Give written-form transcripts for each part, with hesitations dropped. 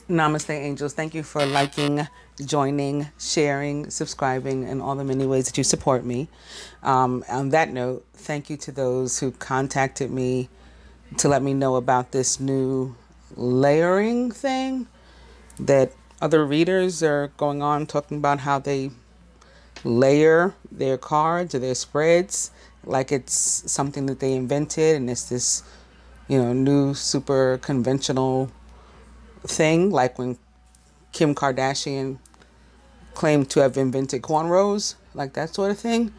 Namaste, angels. Thank you for liking, joining, sharing, subscribing, and all the many ways that you support me. On that note, thank you to those who contacted me to let me know about this new layering thing that other readers are going on talking about how they layer their cards or their spreads like it's something that they invented and it's this, new super conventional thing, like when Kim Kardashian claimed to have invented cornrows, like that sort of thing.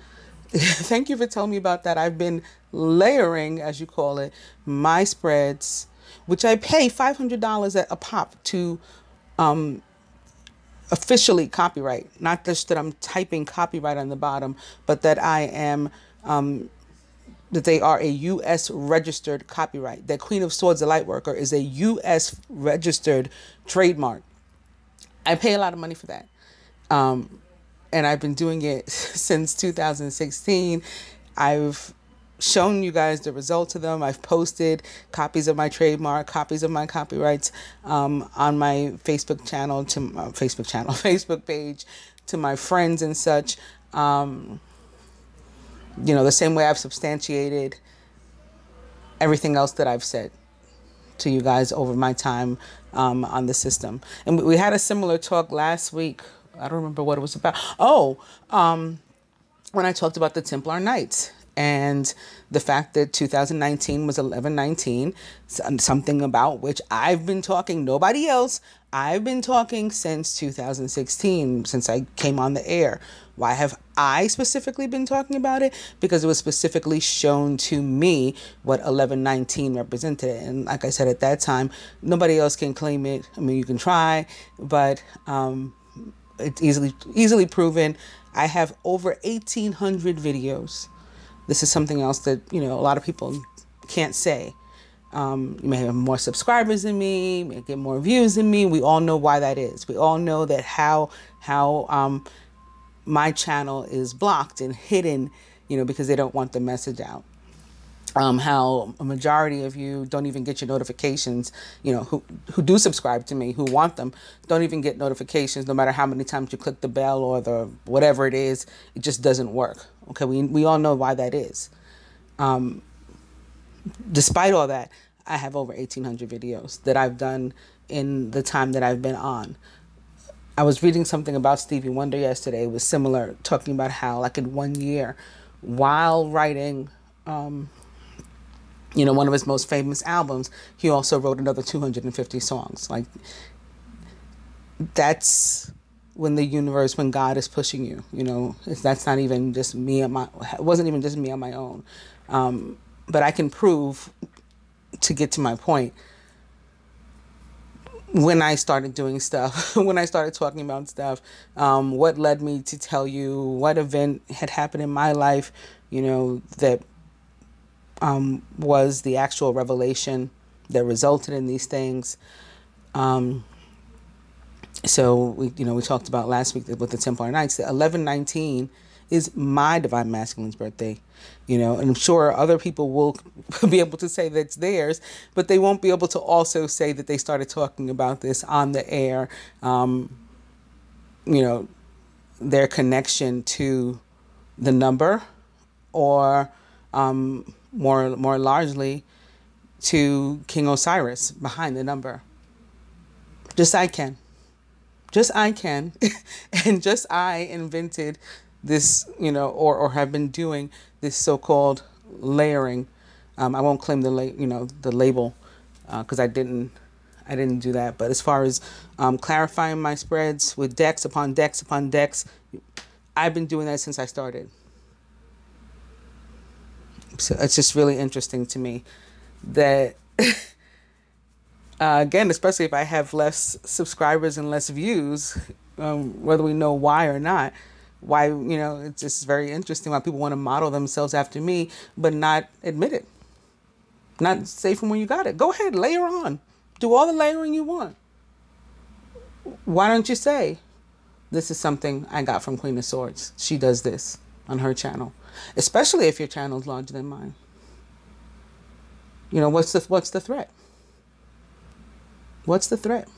Thank you for telling me about that. I've been layering, as you call it, my spreads, which I pay $500 a pop to officially copyright. Not just that I'm typing copyright on the bottom, but that I am that they are a U.S. registered copyright. That Queen of Swords, the Lightworker, is a U.S. registered trademark. I pay a lot of money for that. And I've been doing it since 2016. I've shown you guys the results of them. I've posted copies of my trademark, copies of my copyrights on my Facebook channel, Facebook page, to my friends and such. The same way I've substantiated everything else that I've said to you guys over my time on the system. And we had a similar talk last week. I don't remember what it was about. When I talked about the Templar Knights and the fact that 2019 was 1119, something about which I've been talking, nobody else. I've been talking since 2016, since I came on the air. Why have I specifically been talking about it? Because it was specifically shown to me what 1119 represented. And like I said at that time, nobody else can claim it. I mean, you can try, but it's easily proven. I have over 1,800 videos. This is something else that, a lot of people can't say. You may have more subscribers than me, may get more views than me. We all know why that is. We all know that how my channel is blocked and hidden, because they don't want the message out. How a majority of you don't even get your notifications, who do subscribe to me, who want them, don't even get notifications no matter how many times you click the bell or the whatever it is. It just doesn't work. Okay, we all know why that is. Despite all that, I have over 1,800 videos that I've done in the time that I've been on. I was reading something about Stevie Wonder yesterday. It was similar, talking about how, like, in 1 year, while writing, one of his most famous albums, he also wrote another 250 songs. Like, that's when the universe, when God is pushing you, that's not even just me it wasn't even just me on my own. But I can prove, to get to my point, when I started doing stuff, when I started talking about stuff, what led me to tell you what event had happened in my life, that was the actual revelation that resulted in these things. So we talked about last week with the Templar Knights, that 1119 is my divine masculine's birthday, and I'm sure other people will be able to say that's theirs, but they won't be able to also say that they started talking about this on the air, their connection to the number, or more largely to King Osiris behind the number. Just I can. And just I invented this, or have been doing this so-called layering. I won't claim the label, because I didn't do that. But as far as clarifying my spreads with decks upon decks upon decks, I've been doing that since I started. So it's just really interesting to me that, again, especially if I have less subscribers and less views, whether we know why or not, it's just very interesting why people want to model themselves after me, but not admit it. Not say from where you got it. Go ahead, layer on. Do all the layering you want. Why don't you say, this is something I got from Queen of Swords. She does this on her channel. Especially if your channel is larger than mine. What's the threat? What's the threat?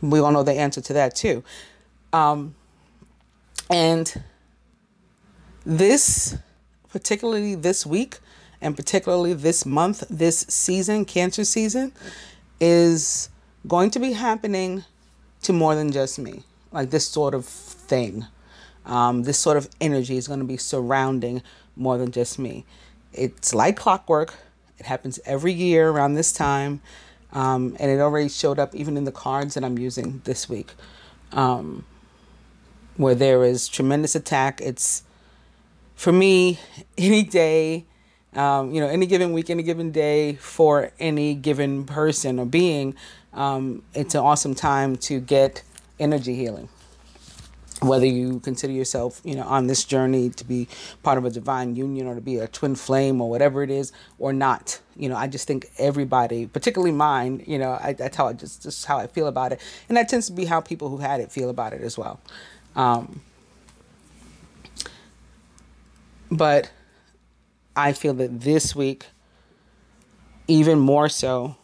We all know the answer to that too. And this, particularly this week, and particularly this month, this season, Cancer season, is going to be happening to more than just me. Like this sort of thing. This sort of energy is going to be surrounding more than just me. It's like clockwork. It happens every year around this time. And it already showed up even in the cards that I'm using this week. Where there is tremendous attack. It's, for me, any day, any given week, any given day, for any given person or being, it's an awesome time to get energy healing. Whether you consider yourself, on this journey to be part of a divine union or to be a twin flame or whatever it is, or not. I just think everybody, particularly mine, that's how just how I feel about it. And that tends to be how people who had it feel about it as well. But I feel that this week, even more so,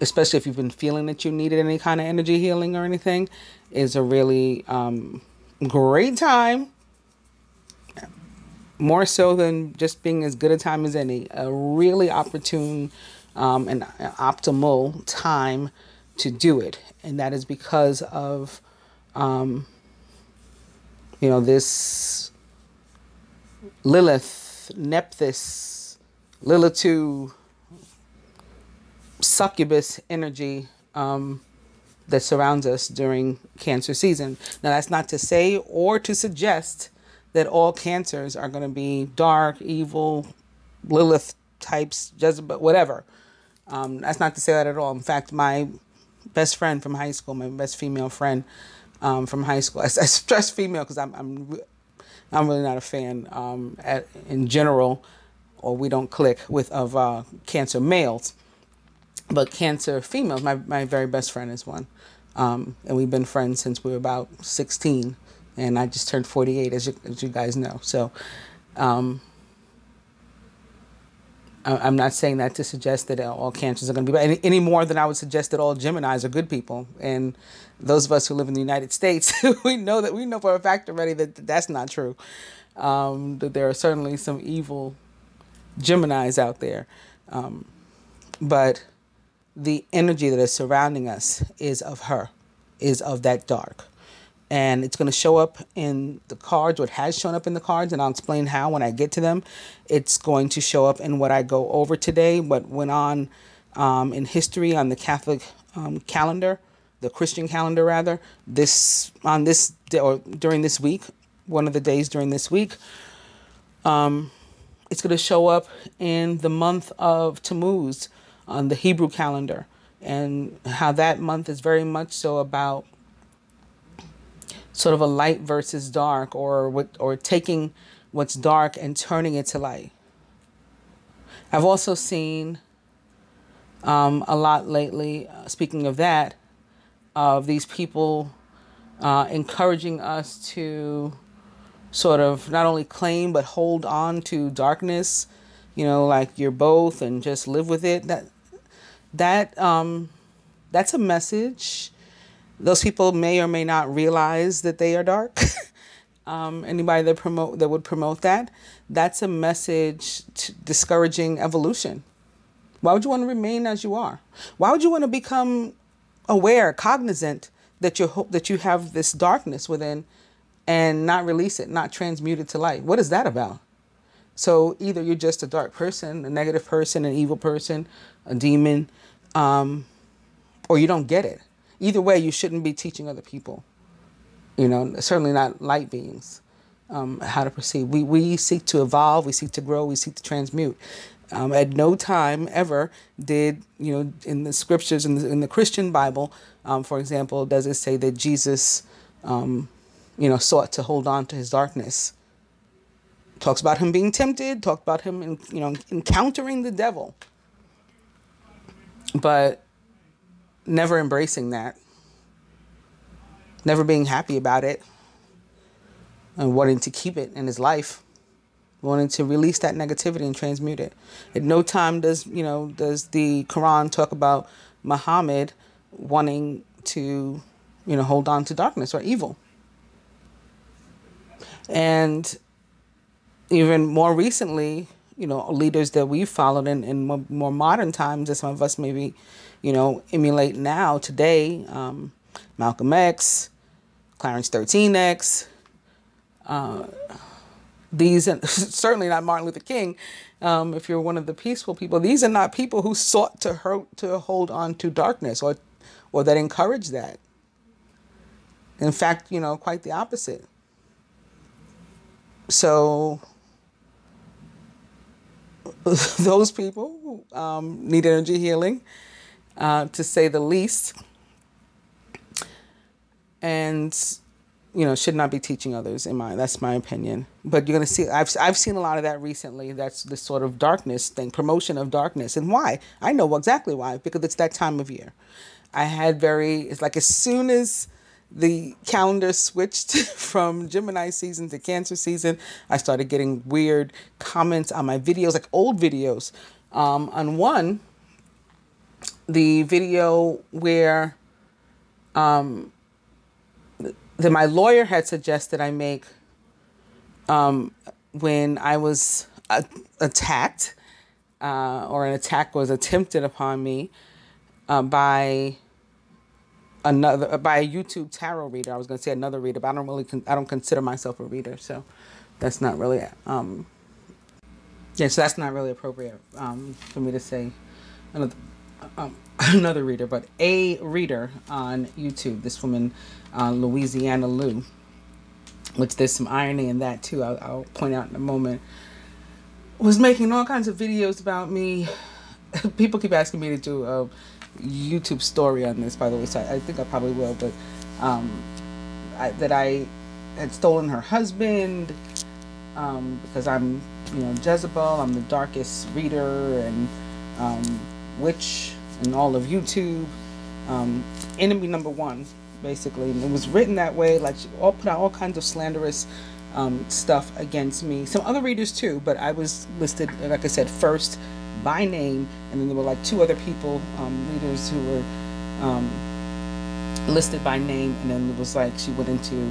especially if you've been feeling that you needed any kind of energy healing or anything, is a really great time. More so than just being as good a time as any. A really opportune and optimal time to do it. And that is because of, this Lilith, Nephthys, Lilitu, succubus energy that surrounds us during Cancer season. Now, that's not to say or to suggest that all Cancers are going to be dark, evil, Lilith types, Jezebel, whatever. That's not to say that at all. In fact, my best friend from high school, my best female friend from high school, I stress female because I'm really not a fan in general, or we don't click of Cancer males. But Cancer females, my very best friend is one. And we've been friends since we were about 16. And I just turned 48, as you guys know. So I'm not saying that to suggest that all Cancers are going to be bad, any more than I would suggest that all Geminis are good people. And those of us who live in the United States, we know for a fact already that that's not true. That there are certainly some evil Geminis out there. But the energy that is surrounding us is of her, is of that dark. And it's going to show up in the cards, or it has shown up in the cards, and I'll explain how when I get to them. It's going to show up in what I go over today, what went on in history on the Catholic calendar, the Christian calendar rather, on this day, or during this week, one of the days during this week. It's going to show up in the month of Tammuz on the Hebrew calendar, and how that month is very much so about sort of a light versus dark, or taking what's dark and turning it to light. I've also seen a lot lately, speaking of that, of these people encouraging us to sort of not only claim but hold on to darkness, like you're both, and just live with it. That's a message. Those people may or may not realize that they are dark. Anybody that would promote that, that's a message discouraging evolution. Why would you want to remain as you are? Why would you want to become aware, cognizant that you have this darkness within, and not release it, not transmute it to light? What is that about? So either you're just a dark person, a negative person, an evil person, a demon, or you don't get it. Either way, you shouldn't be teaching other people, certainly not light beings, how to proceed. We seek to evolve, we seek to grow, we seek to transmute. At no time ever did, in the scriptures, in the Christian Bible, for example, does it say that Jesus, sought to hold on to his darkness. Talks about him being tempted, talks about him, encountering the devil. But never embracing that, never being happy about it, and wanting to keep it in his life, wanting to release that negativity and transmute it. At no time does the Quran talk about Muhammad wanting to, hold on to darkness or evil. And even more recently, leaders that we've followed in more modern times that some of us maybe, emulate now, today, Malcolm X, Clarence 13X, these, and certainly not Martin Luther King, if you're one of the peaceful people, these are not people who sought to hold on to darkness or that encourage that. In fact, quite the opposite. So those people need energy healing, to say the least, and should not be teaching others. That's my opinion. But you're gonna see, I've seen a lot of that recently. That's this sort of darkness thing, promotion of darkness, and why? I know exactly why, because it's that time of year. It's like as soon as the calendar switched from Gemini season to Cancer season, I started getting weird comments on my videos, like old videos. On one, the video where that my lawyer had suggested I make when I was attacked, or an attack was attempted upon me by a YouTube tarot reader. I was going to say another reader, but I don't consider myself a reader, so that's not really so that's not really appropriate for me to say another reader, but a reader on YouTube. This woman, Louisiana Lou, which there's some irony in that too. I'll point out in a moment. Was making all kinds of videos about me. People keep asking me to do a YouTube story on this, by the way, so I think I probably will, but that I had stolen her husband, because I'm, Jezebel, I'm the darkest reader and witch in all of YouTube, enemy number one, basically. And it was written that way, like she put out all kinds of slanderous stuff against me. Some other readers too, but I was listed, like I said, first by name, and then there were like two other people, readers who were listed by name, and then it was like she went into,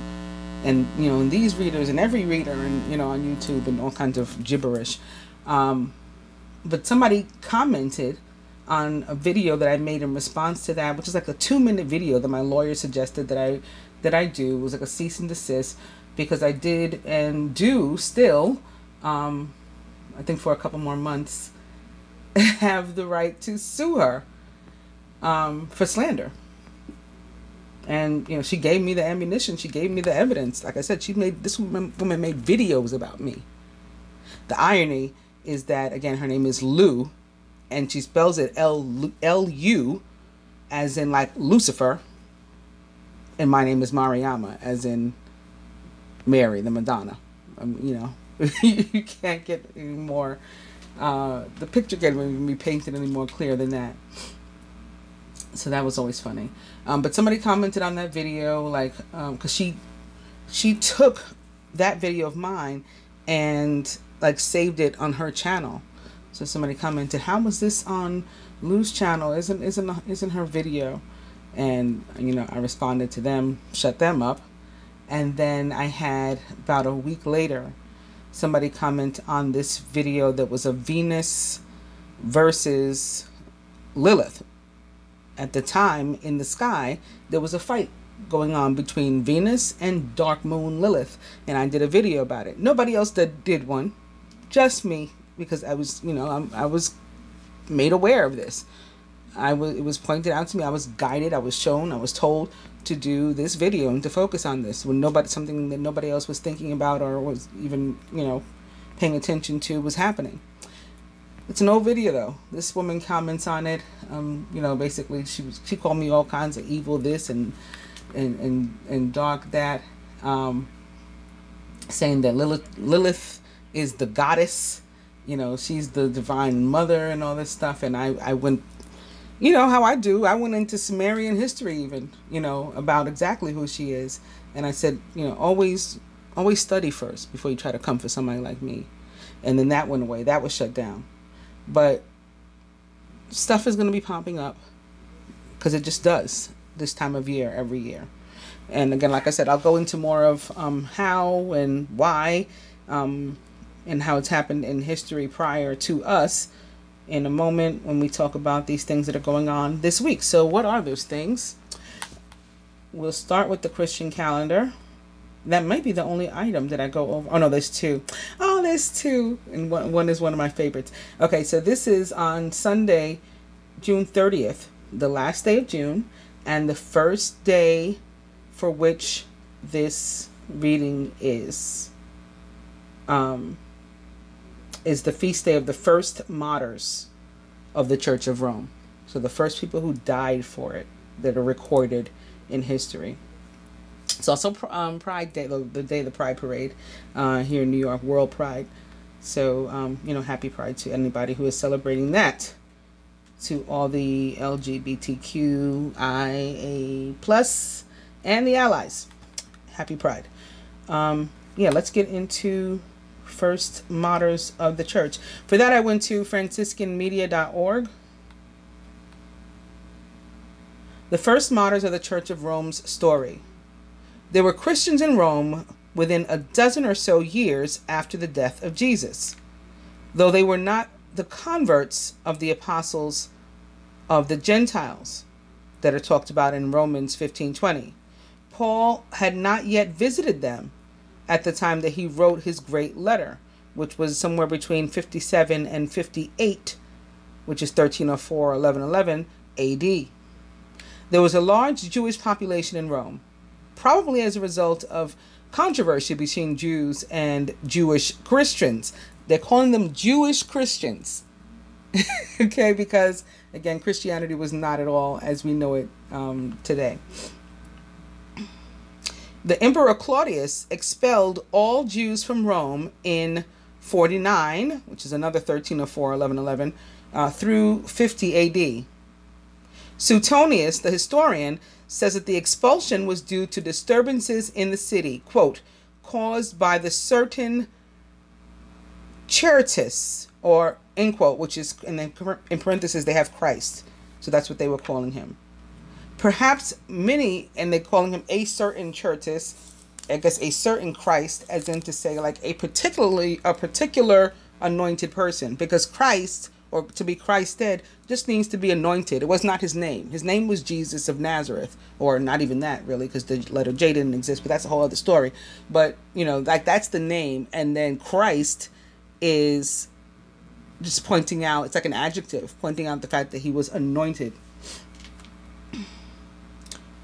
and and these readers and every reader, and on YouTube and all kinds of gibberish. But somebody commented on a video that I made in response to that, which is like a 2-minute video that my lawyer suggested that I do. It was like a cease and desist, because I did and do still, I think for a couple more months, have the right to sue her for slander. And she gave me the ammunition, she gave me the evidence. Like I said, this woman made videos about me. The irony is that, again, her name is Lou, and she spells it L-U, as in like Lucifer, and my name is Mariama, as in Mary, the Madonna. You can't get any more. The picture can't even be painted any more clear than that. So that was always funny. But somebody commented on that video, like, because she took that video of mine and like saved it on her channel. So somebody commented, "How was this on Lou's channel? Isn't her video?" And I responded to them, shut them up. And then I had, about a week later, somebody comment on this video that was a Venus versus Lilith. At the time, in the sky, there was a fight going on between Venus and Dark Moon Lilith, and I did a video about it. Nobody else did one, just me, because I was, I was made aware of this. It was pointed out to me. I was guided. I was shown. I was told to do this video and to focus on this when something that nobody else was thinking about or was even, paying attention to was happening. It's an old video though. This woman comments on it. Basically she called me all kinds of evil this and dark that, saying that Lilith is the goddess, she's the divine mother and all this stuff. And I went, how I do. I went into Sumerian history even, about exactly who she is. And I said, always study first before you try to come for somebody like me. And then that went away. That was shut down. But stuff is going to be popping up. because it just does this time of year every year. And again, like I said, I'll go into more of how and why and how it's happened in history prior to us in a moment when we talk about these things that are going on this week. So what are those things? We'll start with the Christian calendar. That might be the only item that I go over. Oh, no, there's two. Oh, there's two. And one is one of my favorites. Okay, so this is on Sunday, June 30th, the last day of June, and the first day for which this reading is the feast day of the first martyrs of the Church of Rome. So the first people who died for it that are recorded in history. It's also Pride Day, the day of the Pride Parade here in New York, World Pride. So, happy Pride to anybody who is celebrating that. To all the LGBTQIA plus and the allies. Happy Pride. Let's get into first martyrs of the church. For that, I went to franciscanmedia.org. The first martyrs of the Church of Rome's story. There were Christians in Rome within a dozen or so years after the death of Jesus, though they were not the converts of the apostles of the Gentiles that are talked about in Romans 15:20. Paul had not yet visited them at the time that he wrote his great letter, which was somewhere between 57 and 58, which is 1304 or 1111 AD. There was a large Jewish population in Rome, probably as a result of controversy between Jews and Jewish Christians. They're calling them Jewish Christians. Okay, because, again, Christianity was not at all as we know it today. The Emperor Claudius expelled all Jews from Rome in 49, which is another 1304, 1111, through 50 AD. Suetonius, the historian, says that the expulsion was due to disturbances in the city, quote, caused by the certain Charitus, or end quote, which is, and then in parentheses, they have Christ. So that's what they were calling him. Perhaps many, and they're calling him a certain Charitus, I guess a certain Christ, as in to say like a particular anointed person, because Christ, or to be Christed, just means to be anointed. It was not his name. His name was Jesus of Nazareth, or not even that really, because the letter J didn't exist, but that's a whole other story. But, like that's the name. And then Christ is just pointing out, it's like an adjective, pointing out the fact that he was anointed.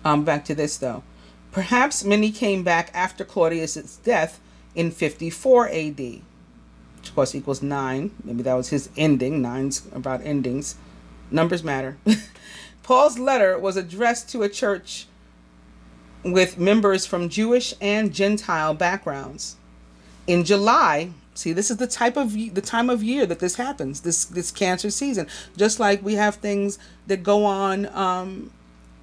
Back to this though. Perhaps many came back after Claudius's death in 54 AD. Which of course equals 9. Maybe that was his ending. 9's about endings. Numbers matter. Paul's letter was addressed to a church with members from Jewish and Gentile backgrounds. In July, see, this is the time of year that this happens, this Cancer season. Just like we have things that go on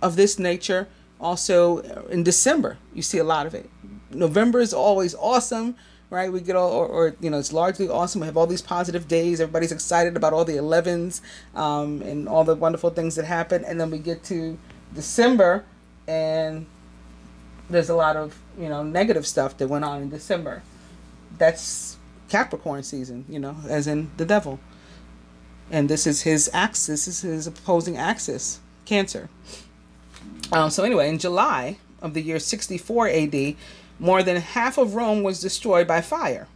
of this nature also in December. You see a lot of it. November is always awesome. Right, we get all, or it's largely awesome. We have all these positive days. Everybody's excited about all the 11s and all the wonderful things that happen. And then we get to December, and there's a lot of negative stuff that went on in December. That's Capricorn season, as in the devil. And this is his axis. This is his opposing axis, Cancer. So anyway, in July of the year 64 AD. More than half of Rome was destroyed by fire.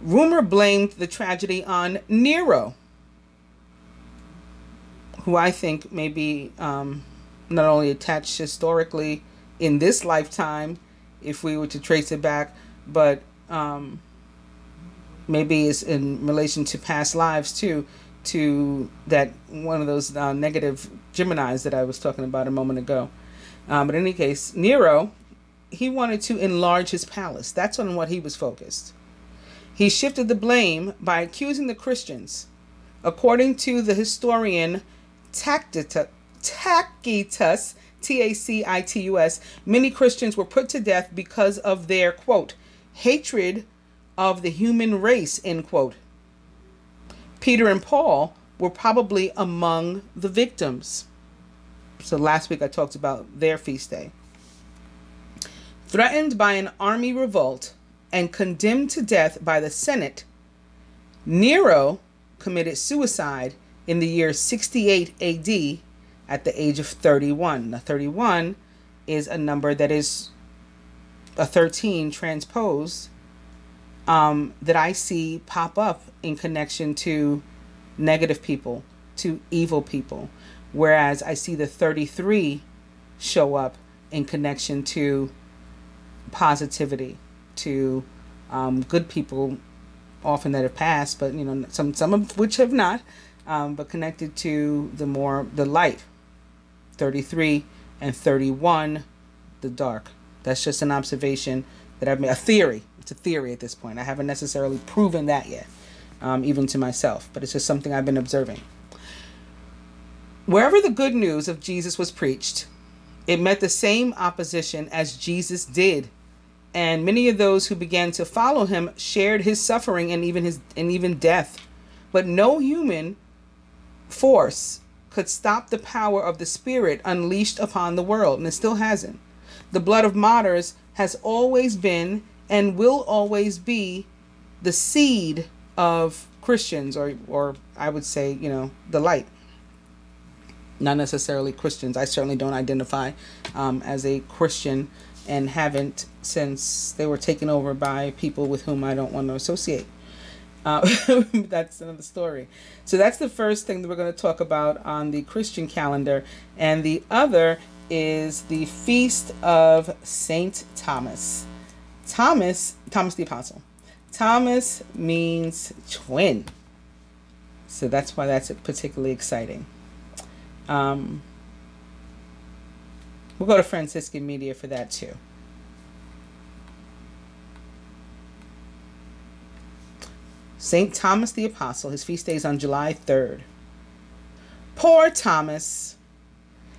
Rumor blamed the tragedy on Nero, who I think may be not only attached historically in this lifetime, if we were to trace it back, but maybe is in relation to past lives too, to that one of those negative Geminis that I was talking about a moment ago. But in any case, Nero, he wanted to enlarge his palace. That's on what he was focused. He shifted the blame by accusing the Christians. According to the historian Tacitus, Tacitus, many Christians were put to death because of their, quote, hatred of the human race, end quote. Peter and Paul were probably among the victims. So last week I talked about their feast day. Threatened by an army revolt and condemned to death by the Senate, Nero committed suicide in the year 68 AD at the age of 31. Now 31 is a number that is a 13 transposed that I see pop up in connection to negative people, to evil people. Whereas I see the 33 show up in connection to positivity, to good people, often that have passed, but you know, some of which have not, but connected to the light. 33 and 31, the dark. That's just an observation that I've made, a theory. It's a theory at this point. I haven't necessarily proven that yet, even to myself, but it's just something I've been observing. Wherever the good news of Jesus was preached, it met the same opposition as Jesus did. And many of those who began to follow him shared his suffering and even death. But no human force could stop the power of the Spirit unleashed upon the world, and it still hasn't. The blood of martyrs has always been and will always be the seed of Christians, or I would say, you know, the light. Not necessarily Christians. I certainly don't identify as a Christian, and haven't since they were taken over by people with whom I don't want to associate. That's another story. So that's the first thing that we're going to talk about on the Christian calendar. And the other is the Feast of Saint Thomas. Thomas the Apostle. Thomas means twin. So that's why that's particularly exciting. We'll go to Franciscan Media for that too. St. Thomas the Apostle, his feast day is on July 3rd. Poor Thomas.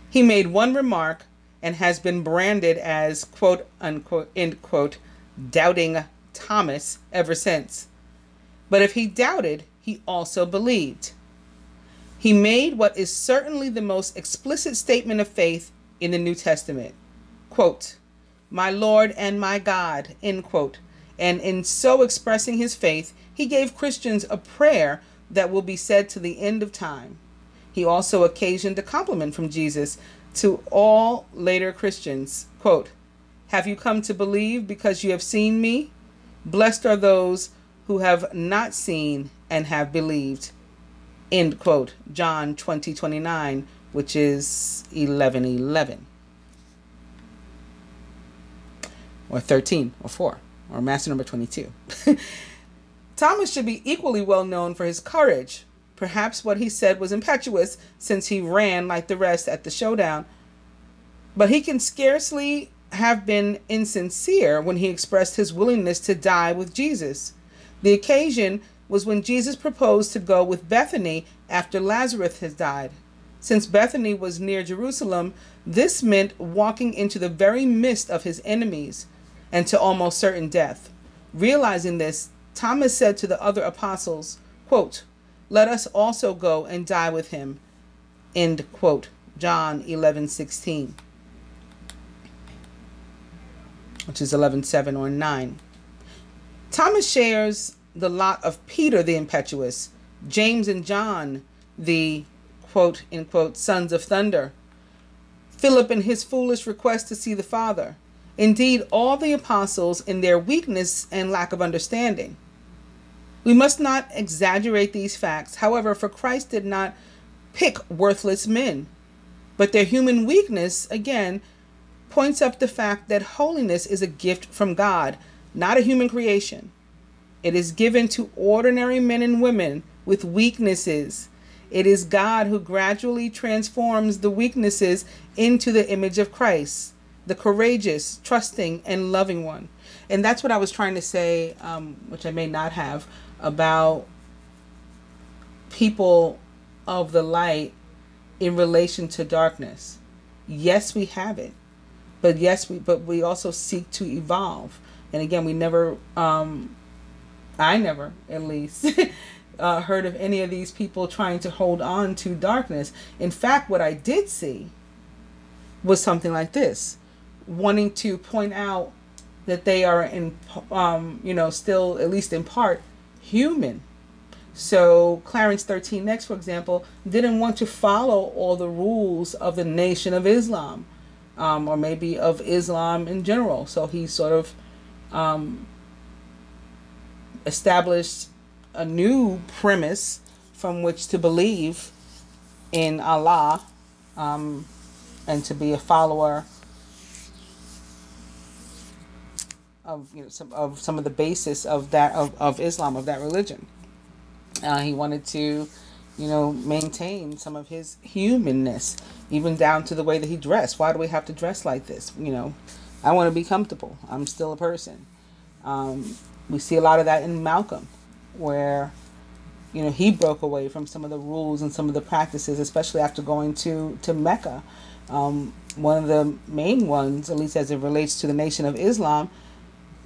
He made one remark and has been branded as, quote unquote, end quote, doubting Thomas ever since. But if he doubted, he also believed. He made what is certainly the most explicit statement of faith in the New Testament, quote, my Lord and my God, end quote. And in so expressing his faith, he gave Christians a prayer that will be said to the end of time. He also occasioned a compliment from Jesus to all later Christians, quote, have you come to believe because you have seen me? Blessed are those who have not seen and have believed, end quote. John 20:29, which is 11:11. Or 13 or 4, or master number 22. Thomas should be equally well known for his courage. Perhaps what he said was impetuous, since he ran like the rest at the showdown. But he can scarcely have been insincere when he expressed his willingness to die with Jesus. The occasion was when Jesus proposed to go with Bethany after Lazarus had died. Since Bethany was near Jerusalem, this meant walking into the very midst of his enemies and to almost certain death. Realizing this, Thomas said to the other apostles, quote, let us also go and die with him, end quote. John 11:16, which is 11:7 or 9. Thomas shares the lot of Peter the impetuous, James and John, the quote, end quote, sons of thunder, Philip in his foolish request to see the Father. Indeed, all the apostles in their weakness and lack of understanding. We must not exaggerate these facts. However, for Christ did not pick worthless men, but their human weakness, again, points up the fact that holiness is a gift from God, not a human creation. It is given to ordinary men and women with weaknesses. It is God who gradually transforms the weaknesses into the image of Christ, the courageous, trusting, and loving one. And that's what I was trying to say, which I may not have, about people of the light in relation to darkness. Yes, we have it, but we also seek to evolve. And again, we never, I never, at least, heard of any of these people trying to hold on to darkness. In fact, what I did see was something like this, wanting to point out that they are in, still, at least in part, human. So Clarence 13 next, for example, didn't want to follow all the rules of the Nation of Islam, or maybe of Islam in general. So he sort of established a new premise from which to believe in Allah, and to be a follower of some of the basis of that of Islam, of that religion. He wanted to, maintain some of his humanness, even down to the way that he dressed. Why do we have to dress like this? I want to be comfortable. I'm still a person. We see a lot of that in Malcolm, where, he broke away from some of the rules and some of the practices, especially after going to Mecca. One of the main ones, at least as it relates to the Nation of Islam,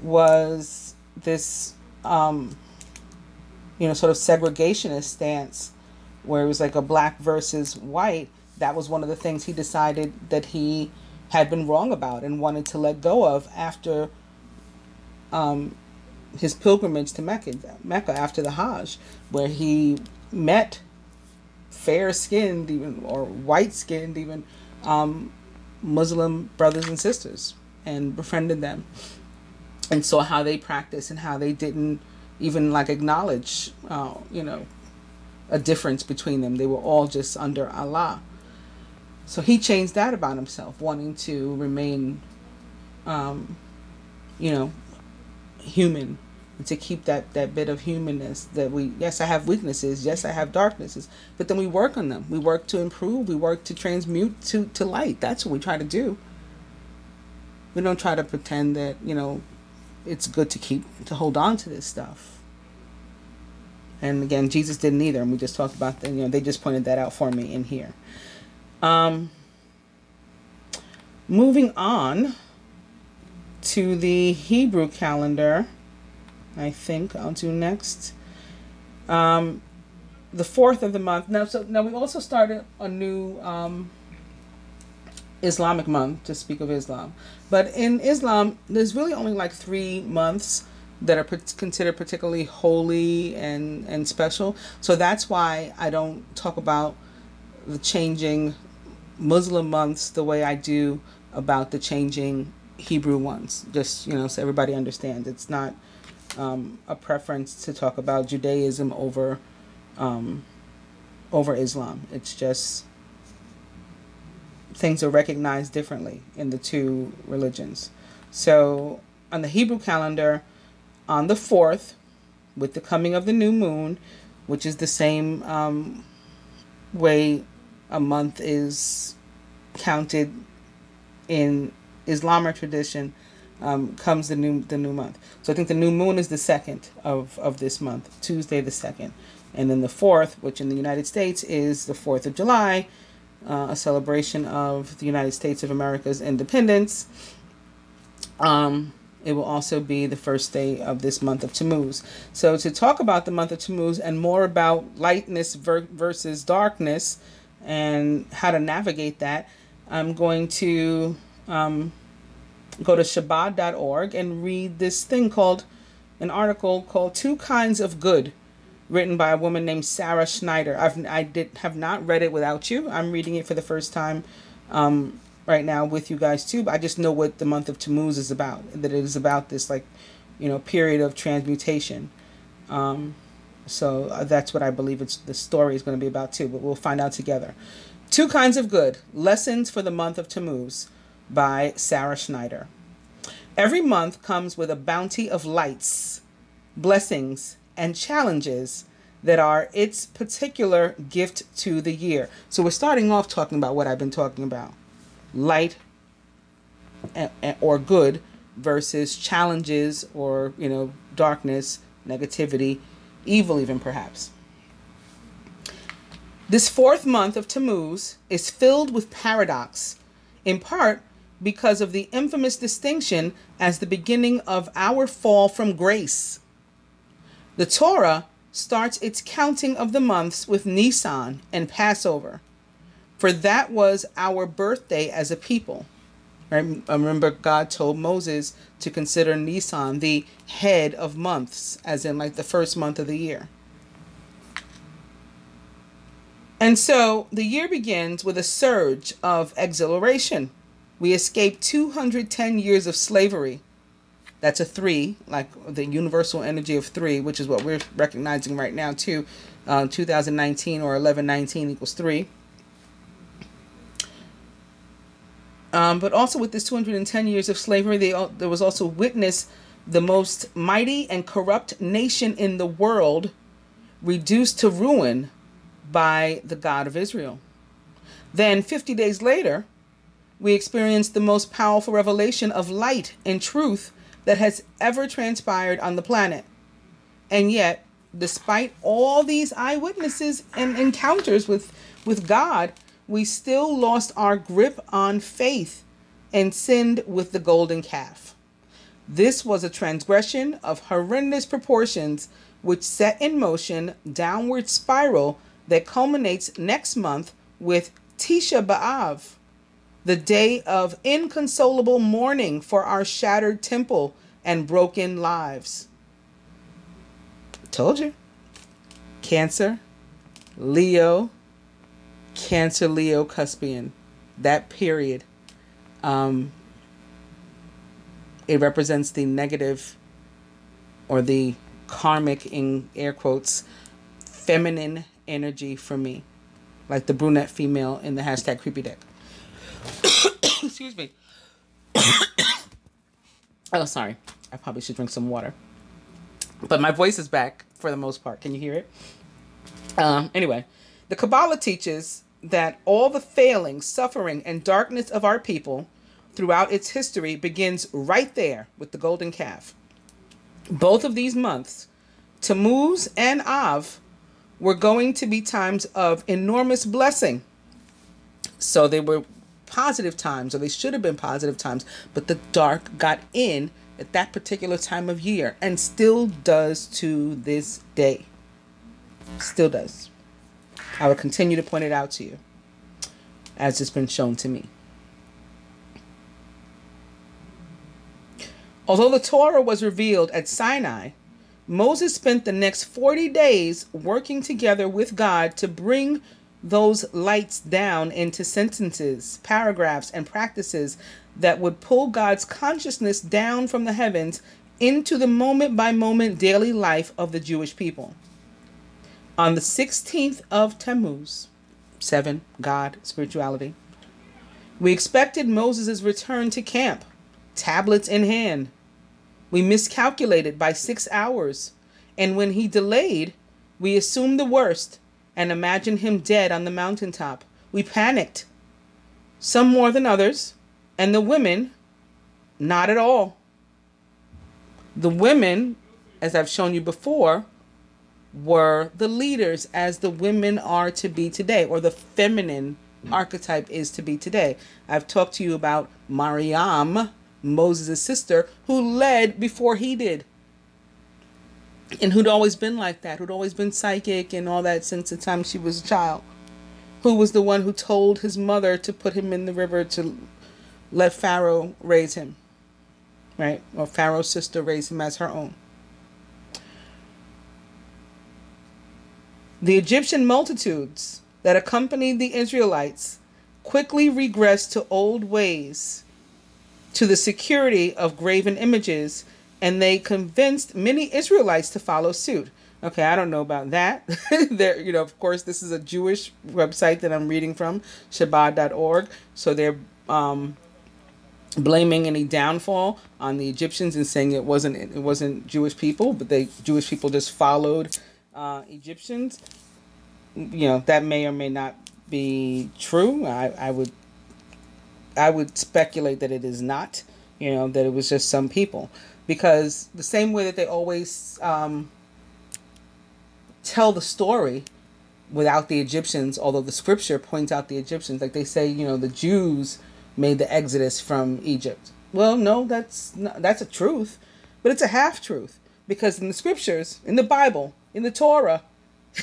was this, sort of segregationist stance, where it was like a black versus white. That was one of the things he decided that he had been wrong about and wanted to let go of after his pilgrimage to Mecca after the Hajj, where he met fair-skinned, even, or white-skinned even, Muslim brothers and sisters, and befriended them, and saw how they practiced and how they didn't even acknowledge, a difference between them. They were all just under Allah. So he changed that about himself, wanting to remain, human, and to keep that bit of humanness that yes, I have weaknesses, yes, I have darknesses, but then we work on them. We work to improve. We work to transmute to light. That's what we try to do. We don't try to pretend that, it's good to hold on to this stuff. And again, Jesus didn't either. And we just talked about that. They just pointed that out for me in here. Moving on to the Hebrew calendar, I think I'll do next. The 4th of the month. Now we also started a new Islamic month to speak of Islam. But in Islam, there's really only 3 months that are considered particularly holy and special. So that's why I don't talk about the changing Muslim months the way I do about the changing Hebrew ones. Just, so everybody understands. It's not a preference to talk about Judaism over Islam. It's just things are recognized differently in the two religions. So on the Hebrew calendar, on the 4th, with the coming of the new moon, which is the same way a month is counted in Islamic tradition, comes the new month. So I think the new moon is the 2nd of this month, Tuesday the 2nd. And then the 4th, which in the United States is the 4th of July, a celebration of the United States of America's independence. It will also be the first day of this month of Tammuz. So to talk about the month of Tammuz and more about lightness versus darkness and how to navigate that, I'm going to go to Shabbat.org and read this thing an article called 2 Kinds of Good, written by a woman named Sarah Schneider. I have not read it without you. I'm reading it for the first time right now with you guys too. But I just know what the month of Tammuz is about. That it is about this period of transmutation. So that's what I believe the story is going to be about too. But we'll find out together. 2 Kinds of Good, Lessons for the Month of Tammuz by Sarah Schneider. Every month comes with a bounty of lights, blessings, and challenges that are its particular gift to the year. So we're starting off talking about what I've been talking about. Light or good versus challenges or, darkness, negativity, evil even perhaps. This 4th month of Tammuz is filled with paradox, in part because of the infamous distinction as the beginning of our fall from grace. The Torah starts its counting of the months with Nisan and Passover. For that was our birthday as a people. Right? Remember, God told Moses to consider Nisan the head of months, as in like the first month of the year. And so the year begins with a surge of exhilaration. We escaped 210 years of slavery. That's a 3, like the universal energy of 3, which is what we're recognizing right now too. 2019 or 1119 equals 3. But also with this 210 years of slavery, there was also witness the most mighty and corrupt nation in the world reduced to ruin by the God of Israel. Then 50 days later, we experienced the most powerful revelation of light and truth that has ever transpired on the planet. And yet, despite all these eyewitnesses and encounters with God, we still lost our grip on faith and sinned with the golden calf. This was a transgression of horrendous proportions which set in motion downward spiral that culminates next month with Tisha B'Av, the day of inconsolable mourning for our shattered temple and broken lives. Told you. Cancer, Leo, Cancer, Leo, Cuspian. That period. It represents the negative or the karmic, in air quotes, feminine energy for me. Like the brunette female in the hashtag creepy deck. Excuse me. Oh, sorry. I probably should drink some water. But my voice is back for the most part. Can you hear it? Anyway, the Kabbalah teaches that all the failing, suffering, and darkness of our people throughout its history begins right there with the golden calf. Both of these months, Tammuz and Av, were going to be times of enormous blessing. So they were positive times, or they should have been positive times, but the dark got in at that particular time of year and still does to this day. Still does. I will continue to point it out to you as it's been shown to me. Although the Torah was revealed at Sinai, Moses spent the next 40 days working together with God to bring those lights down into sentences, paragraphs, and practices that would pull God's consciousness down from the heavens into the moment-by-moment daily life of the Jewish people. On the 16th of Tammuz, 7, God, spirituality, we expected Moses' return to camp, tablets in hand. We miscalculated by 6 hours, and when he delayed, we assumed the worst and imagined him dead on the mountaintop. We panicked, some more than others, and the women, not at all. The women, as I've shown you before, were the leaders as the women are to be today, or the feminine archetype is to be today. I've talked to you about Mariam, Moses' sister, who led before he did. And who'd always been like that, who'd always been psychic and all that since the time she was a child. Who was the one who told his mother to put him in the river to let Pharaoh raise him. Right? Or Pharaoh's sister raised him as her own. The Egyptian multitudes that accompanied the Israelites quickly regressed to old ways, to the security of graven images, and they convinced many Israelites to follow suit. Okay, I don't know about that. There, you know, of course, this is a Jewish website that I'm reading from, Shabbat.org. So they're blaming any downfall on the Egyptians and saying it wasn't Jewish people, but Jewish people just followed Egyptians. You know, that may or may not be true. I would speculate that it is not. You know, that it was just some people. Because the same way that they always tell the story without the Egyptians, although the scripture points out the Egyptians, like they say, you know, the Jews made the exodus from Egypt. Well, no, that's a truth, but it's a half truth, because in the scriptures, in the Bible, in the Torah,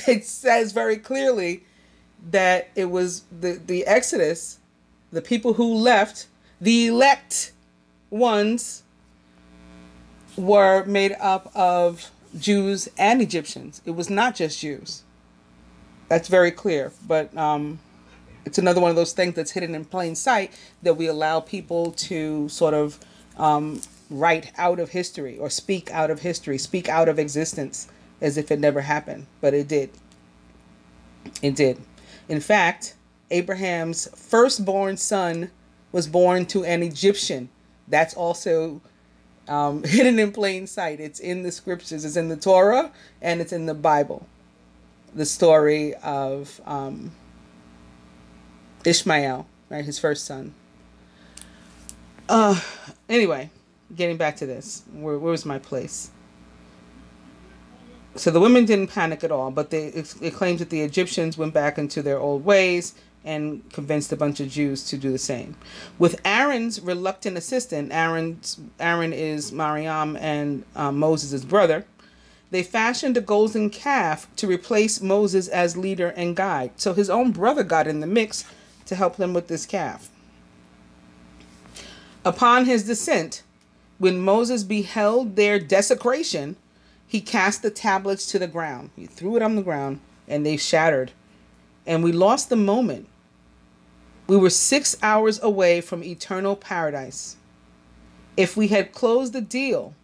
it says very clearly that it was the Exodus, the people who left, the elect ones, were made up of Jews and Egyptians. It was not just Jews. That's very clear. But it's another one of those things that's hidden in plain sight that we allow people to sort of write out of history or speak out of history, speak out of existence as if it never happened. But it did. It did. In fact, Abraham's firstborn son was born to an Egyptian. That's also hidden in plain sight. It's in the scriptures. It's in the Torah and it's in the Bible. The story of Ishmael, right, his first son. Anyway, getting back to this, where was my place? So the women didn't panic at all, but it claims that the Egyptians went back into their old ways and convinced a bunch of Jews to do the same. With Aaron's reluctant assistant, Aaron is Miriam and Moses' brother, they fashioned a golden calf to replace Moses as leader and guide. So his own brother got in the mix to help them with this calf. Upon his descent, when Moses beheld their desecration, he cast the tablets to the ground. He threw it on the ground and they shattered. And we lost the moment. We were 6 hours away from eternal paradise. If we had closed the deal,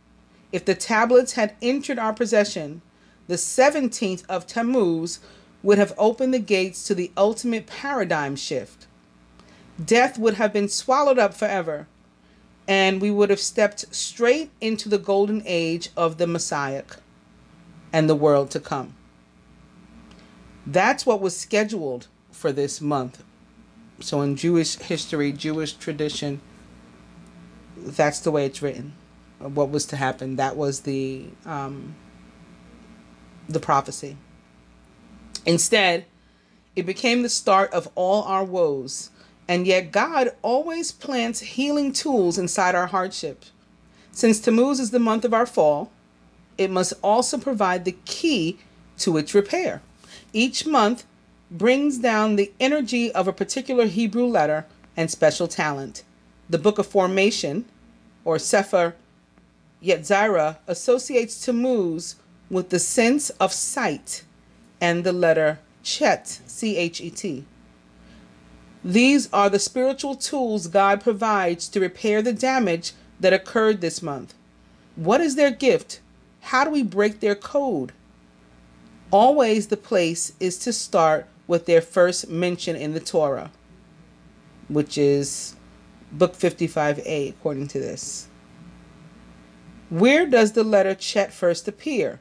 if the tablets had entered our possession, the 17th of Tammuz would have opened the gates to the ultimate paradigm shift. Death would have been swallowed up forever, and we would have stepped straight into the golden age of the Messiah and the world to come. That's what was scheduled for this month. So in Jewish history, Jewish tradition, that's the way it's written. What was to happen. That was the prophecy. Instead, it became the start of all our woes. And yet God always plants healing tools inside our hardship. Since Tammuz is the month of our fall, it must also provide the key to its repair. Each month brings down the energy of a particular Hebrew letter and special talent. The Book of Formation, or Sefer Yetzirah, associates Tammuz with the sense of sight and the letter Chet, C-H-E-T. These are the spiritual tools God provides to repair the damage that occurred this month. What is their gift? How do we break their code? Always the place is to start with their first mention in the Torah, which is Book 55a, according to this. Where does the letter Chet first appear?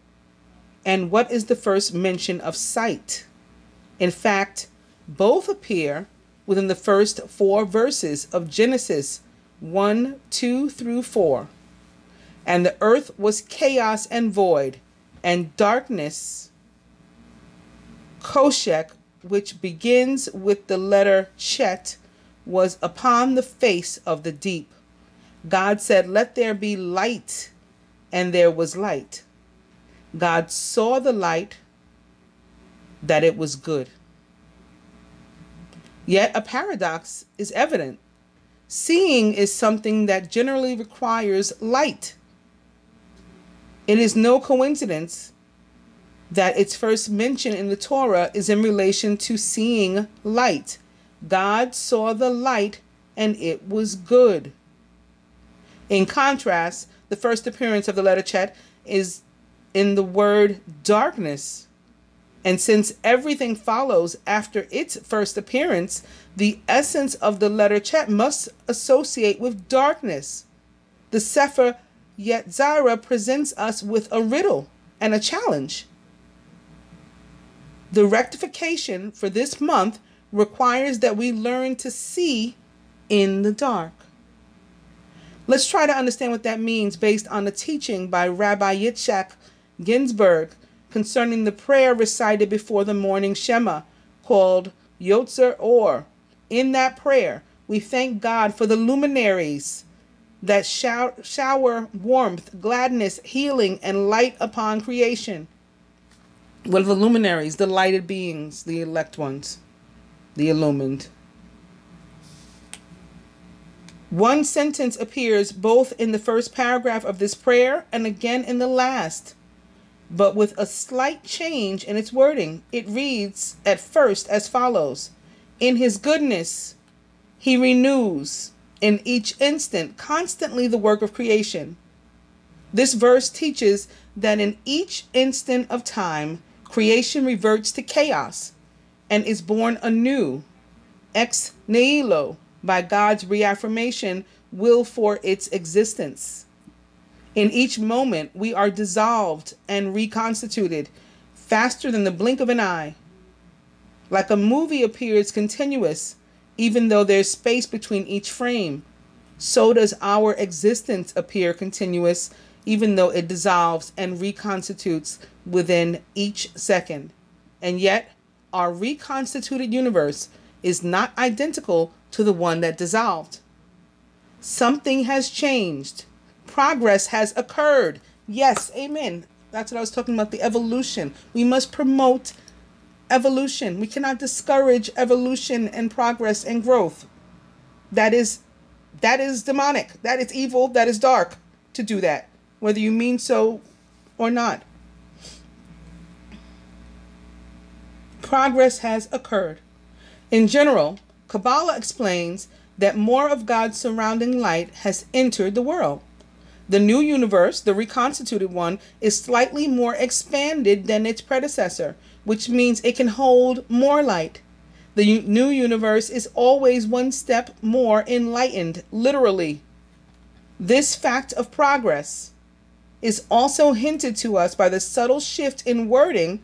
And what is the first mention of sight? In fact, both appear within the first 4 verses of Genesis 1, 2 through 4. And the earth was chaos and void, and darkness, Koshek, which begins with the letter Chet, was upon the face of the deep. God said, "Let there be light," and there was light. God saw the light, that it was good. Yet a paradox is evident. Seeing is something that generally requires light. It is no coincidence that its first mention in the Torah is in relation to seeing light. God saw the light and it was good. In contrast, the first appearance of the letter Chet is in the word darkness. And since everything follows after its first appearance, the essence of the letter Chet must associate with darkness. The Sefer Yetzirah presents us with a riddle and a challenge. The rectification for this month requires that we learn to see in the dark. Let's try to understand what that means based on a teaching by Rabbi Yitzhak Ginsburg concerning the prayer recited before the morning Shema called Yotzer Or. In that prayer, we thank God for the luminaries that shower warmth, gladness, healing, and light upon creation. What are the luminaries? The lighted beings, the elect ones. the illumined. One sentence appears both in the first paragraph of this prayer and again in the last, but with a slight change in its wording. It reads at first as follows: in his goodness, he renews in each instant constantly the work of creation. This verse teaches that in each instant of time, creation reverts to chaos and is born anew, ex nihilo, by God's reaffirmation will for its existence. In each moment, we are dissolved and reconstituted faster than the blink of an eye. Like a movie appears continuous, even though there's space between each frame, so does our existence appear continuous, even though it dissolves and reconstitutes within each second. And yet, our reconstituted universe is not identical to the one that dissolved. Something has changed. Progress has occurred. Yes, amen. That's what I was talking about, the evolution. We must promote evolution. We cannot discourage evolution and progress and growth. That is demonic. That is evil. That is dark to do that, whether you mean so or not. Progress has occurred. In general, Kabbalah explains that more of God's surrounding light has entered the world. The new universe, the reconstituted one, is slightly more expanded than its predecessor, which means it can hold more light. The new universe is always one step more enlightened, literally. This fact of progress is also hinted to us by the subtle shift in wording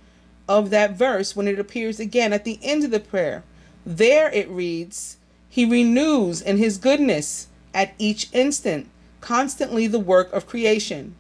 of that verse when it appears again at the end of the prayer. There it reads, he renews in his goodness at each instant, constantly the work of creation.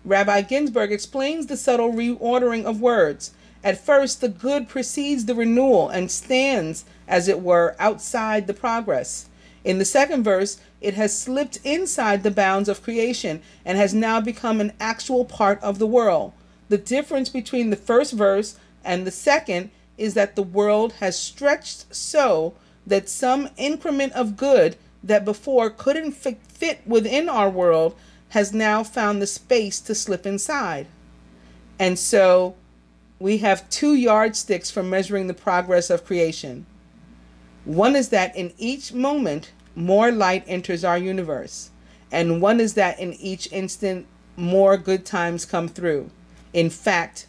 Rabbi Ginsburg explains the subtle reordering of words. At first, the good precedes the renewal and stands, as it were, outside the progress. In the second verse, it has slipped inside the bounds of creation and has now become an actual part of the world. The difference between the first verse and the second is that the world has stretched so that some increment of good that before couldn't fit within our world has now found the space to slip inside. And so we have two yardsticks for measuring the progress of creation. One is that in each moment, more light enters our universe. And one is that in each instant, more good times come through. In fact,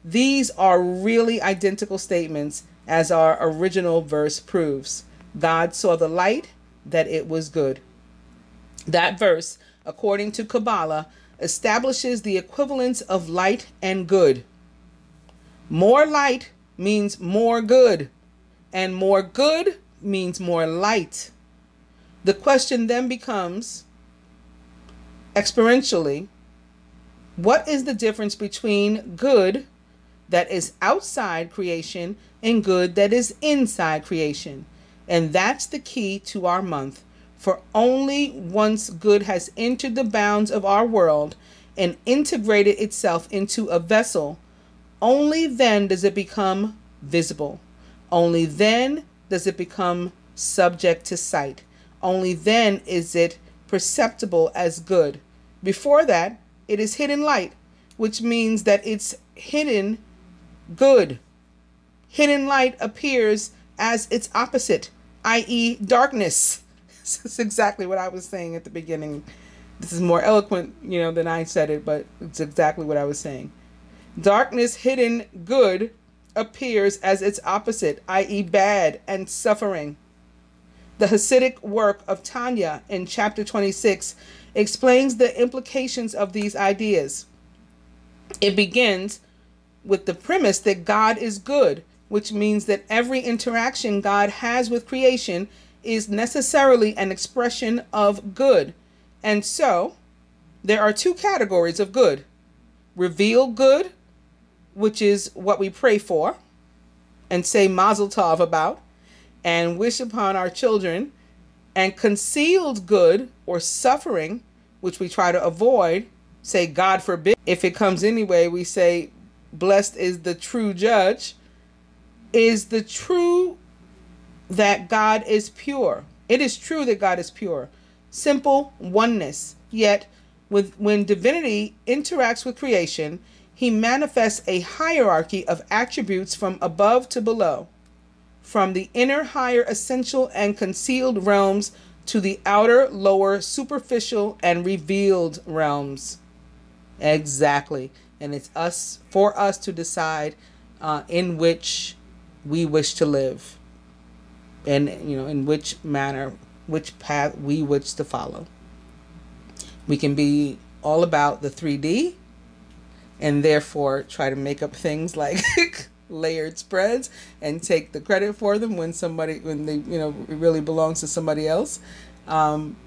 these are really identical statements as our original verse proves. God saw the light, that it was good. That verse, according to Kabbalah, establishes the equivalence of light and good. More light means more good, and more good means more light. The question then becomes, experientially, what is the difference between good that is outside creation and good that is inside creation? And that's the key to our month. For only once good has entered the bounds of our world and integrated itself into a vessel, only then does it become visible. Only then does it become subject to sight. Only then is it perceptible as good. Before that, it is hidden light, which means that it's hidden good. Hidden light appears as its opposite, i.e. darkness. This is exactly what I was saying at the beginning. This is more eloquent, than I said it, but it's exactly what I was saying. Darkness, hidden good, appears as its opposite, i.e. bad and suffering. The Hasidic work of Tanya in chapter 26 explains the implications of these ideas. It begins with the premise that God is good, which means that every interaction God has with creation is necessarily an expression of good. And so, there are two categories of good. Revealed good, which is what we pray for and say Mazel Tov about and wish upon our children, and concealed good or suffering, which we try to avoid, say God forbid. If it comes anyway, we say blessed is the true judge, is the true that God is pure. It is true that God is pure. Simple oneness. Yet, when divinity interacts with creation, he manifests a hierarchy of attributes from above to below, from the inner, higher, essential, and concealed realms to the outer, lower, superficial, and revealed realms. Exactly. And it's for us to decide in which we wish to live, and in which manner, which path we wish to follow. We can be all about the 3D and therefore try to make up things like layered spreads and take the credit for them when they it really belongs to somebody else,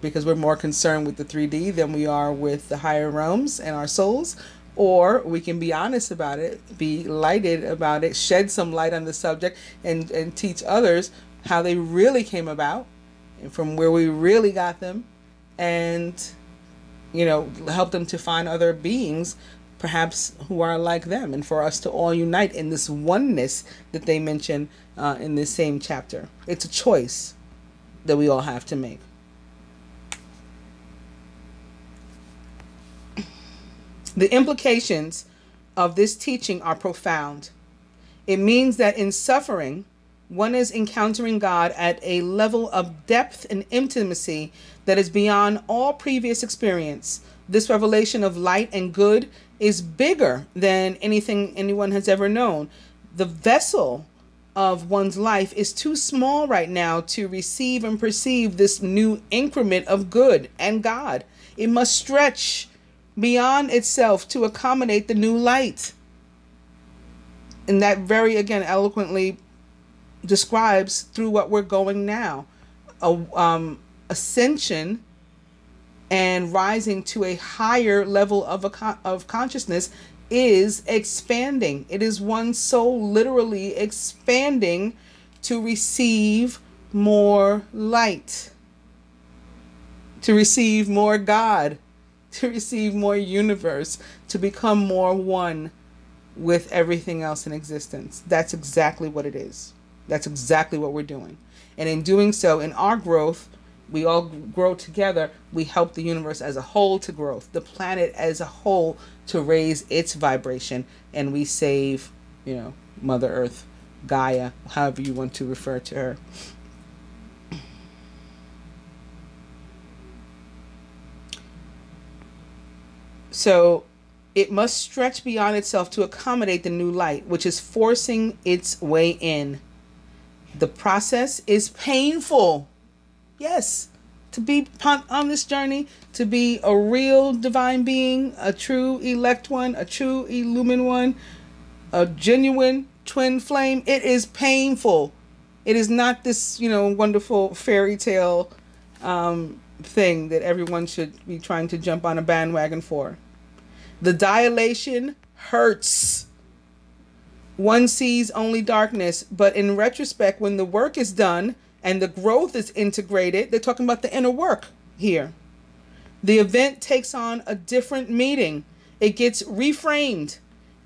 because we're more concerned with the 3D than we are with the higher realms and our souls. Or we can be honest about it, be lighted about it, shed some light on the subject, and teach others how they really came about and from where we really got them, and help them to find other beings perhaps who are like them, and for us to all unite in this oneness that they mention in this same chapter. It's a choice that we all have to make. The implications of this teaching are profound. It means that in suffering, one is encountering God at a level of depth and intimacy that is beyond all previous experience. This revelation of light and good is bigger than anything anyone has ever known. The vessel of one's life is too small right now to receive and perceive this new increment of good and God. It must stretch beyond itself to accommodate the new light. And that very, again, eloquently describes through what we're going now. Ascension and rising to a higher level of consciousness is expanding. It is one's soul literally expanding to receive more light, to receive more God, to receive more universe, to become more one with everything else in existence. That's exactly what it is. That's exactly what we're doing. And in doing so, in our growth, we all grow together. We help the universe as a whole to grow, the planet as a whole to raise its vibration, and we save, Mother Earth, Gaia, however you want to refer to her. So it must stretch beyond itself to accommodate the new light, which is forcing its way in. The process is painful. Yes, to be on this journey, to be a real divine being, a true elect one, a true illumined one, a genuine twin flame, it is painful. It is not this, wonderful fairy tale thing that everyone should be trying to jump on a bandwagon for. The dilation hurts. One sees only darkness, but in retrospect, when the work is done and the growth is integrated, they're talking about the inner work here. The event takes on a different meaning. It gets reframed.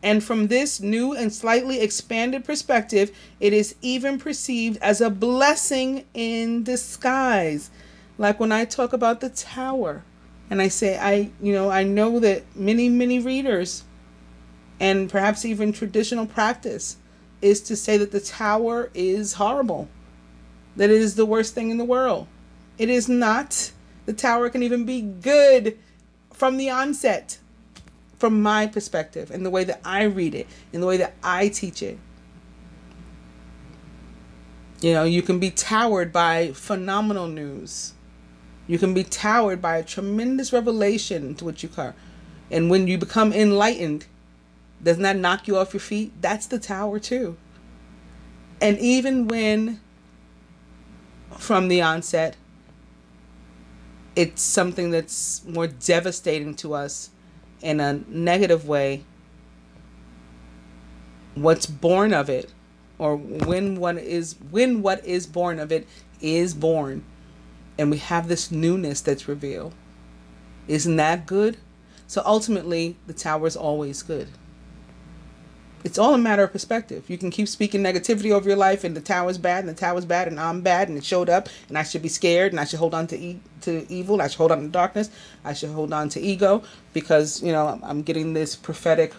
And from this new and slightly expanded perspective, it is even perceived as a blessing in disguise. Like when I talk about the tower, and I say, I know that many readers, and perhaps even traditional practice, is to say that the tower is horrible, that it is the worst thing in the world. It is not. The tower can even be good from the onset, from my perspective, and the way that I read it, and the way that I teach it. You can be towered by phenomenal news. You can be towered by a tremendous revelation to which you are. And when you become enlightened, doesn't that knock you off your feet? That's the tower too. And even when, from the onset, it's something that's more devastating to us in a negative way, what's born of it, or when what is born of it is born, and we have this newness that's revealed. Isn't that good? So ultimately, the tower is always good. It's all a matter of perspective. You can keep speaking negativity over your life, and the tower's bad, and the tower's bad, and I'm bad, and it showed up, and I should be scared, and I should hold on to evil. I should hold on to darkness. I should hold on to ego, because, you know, I'm getting this prophetic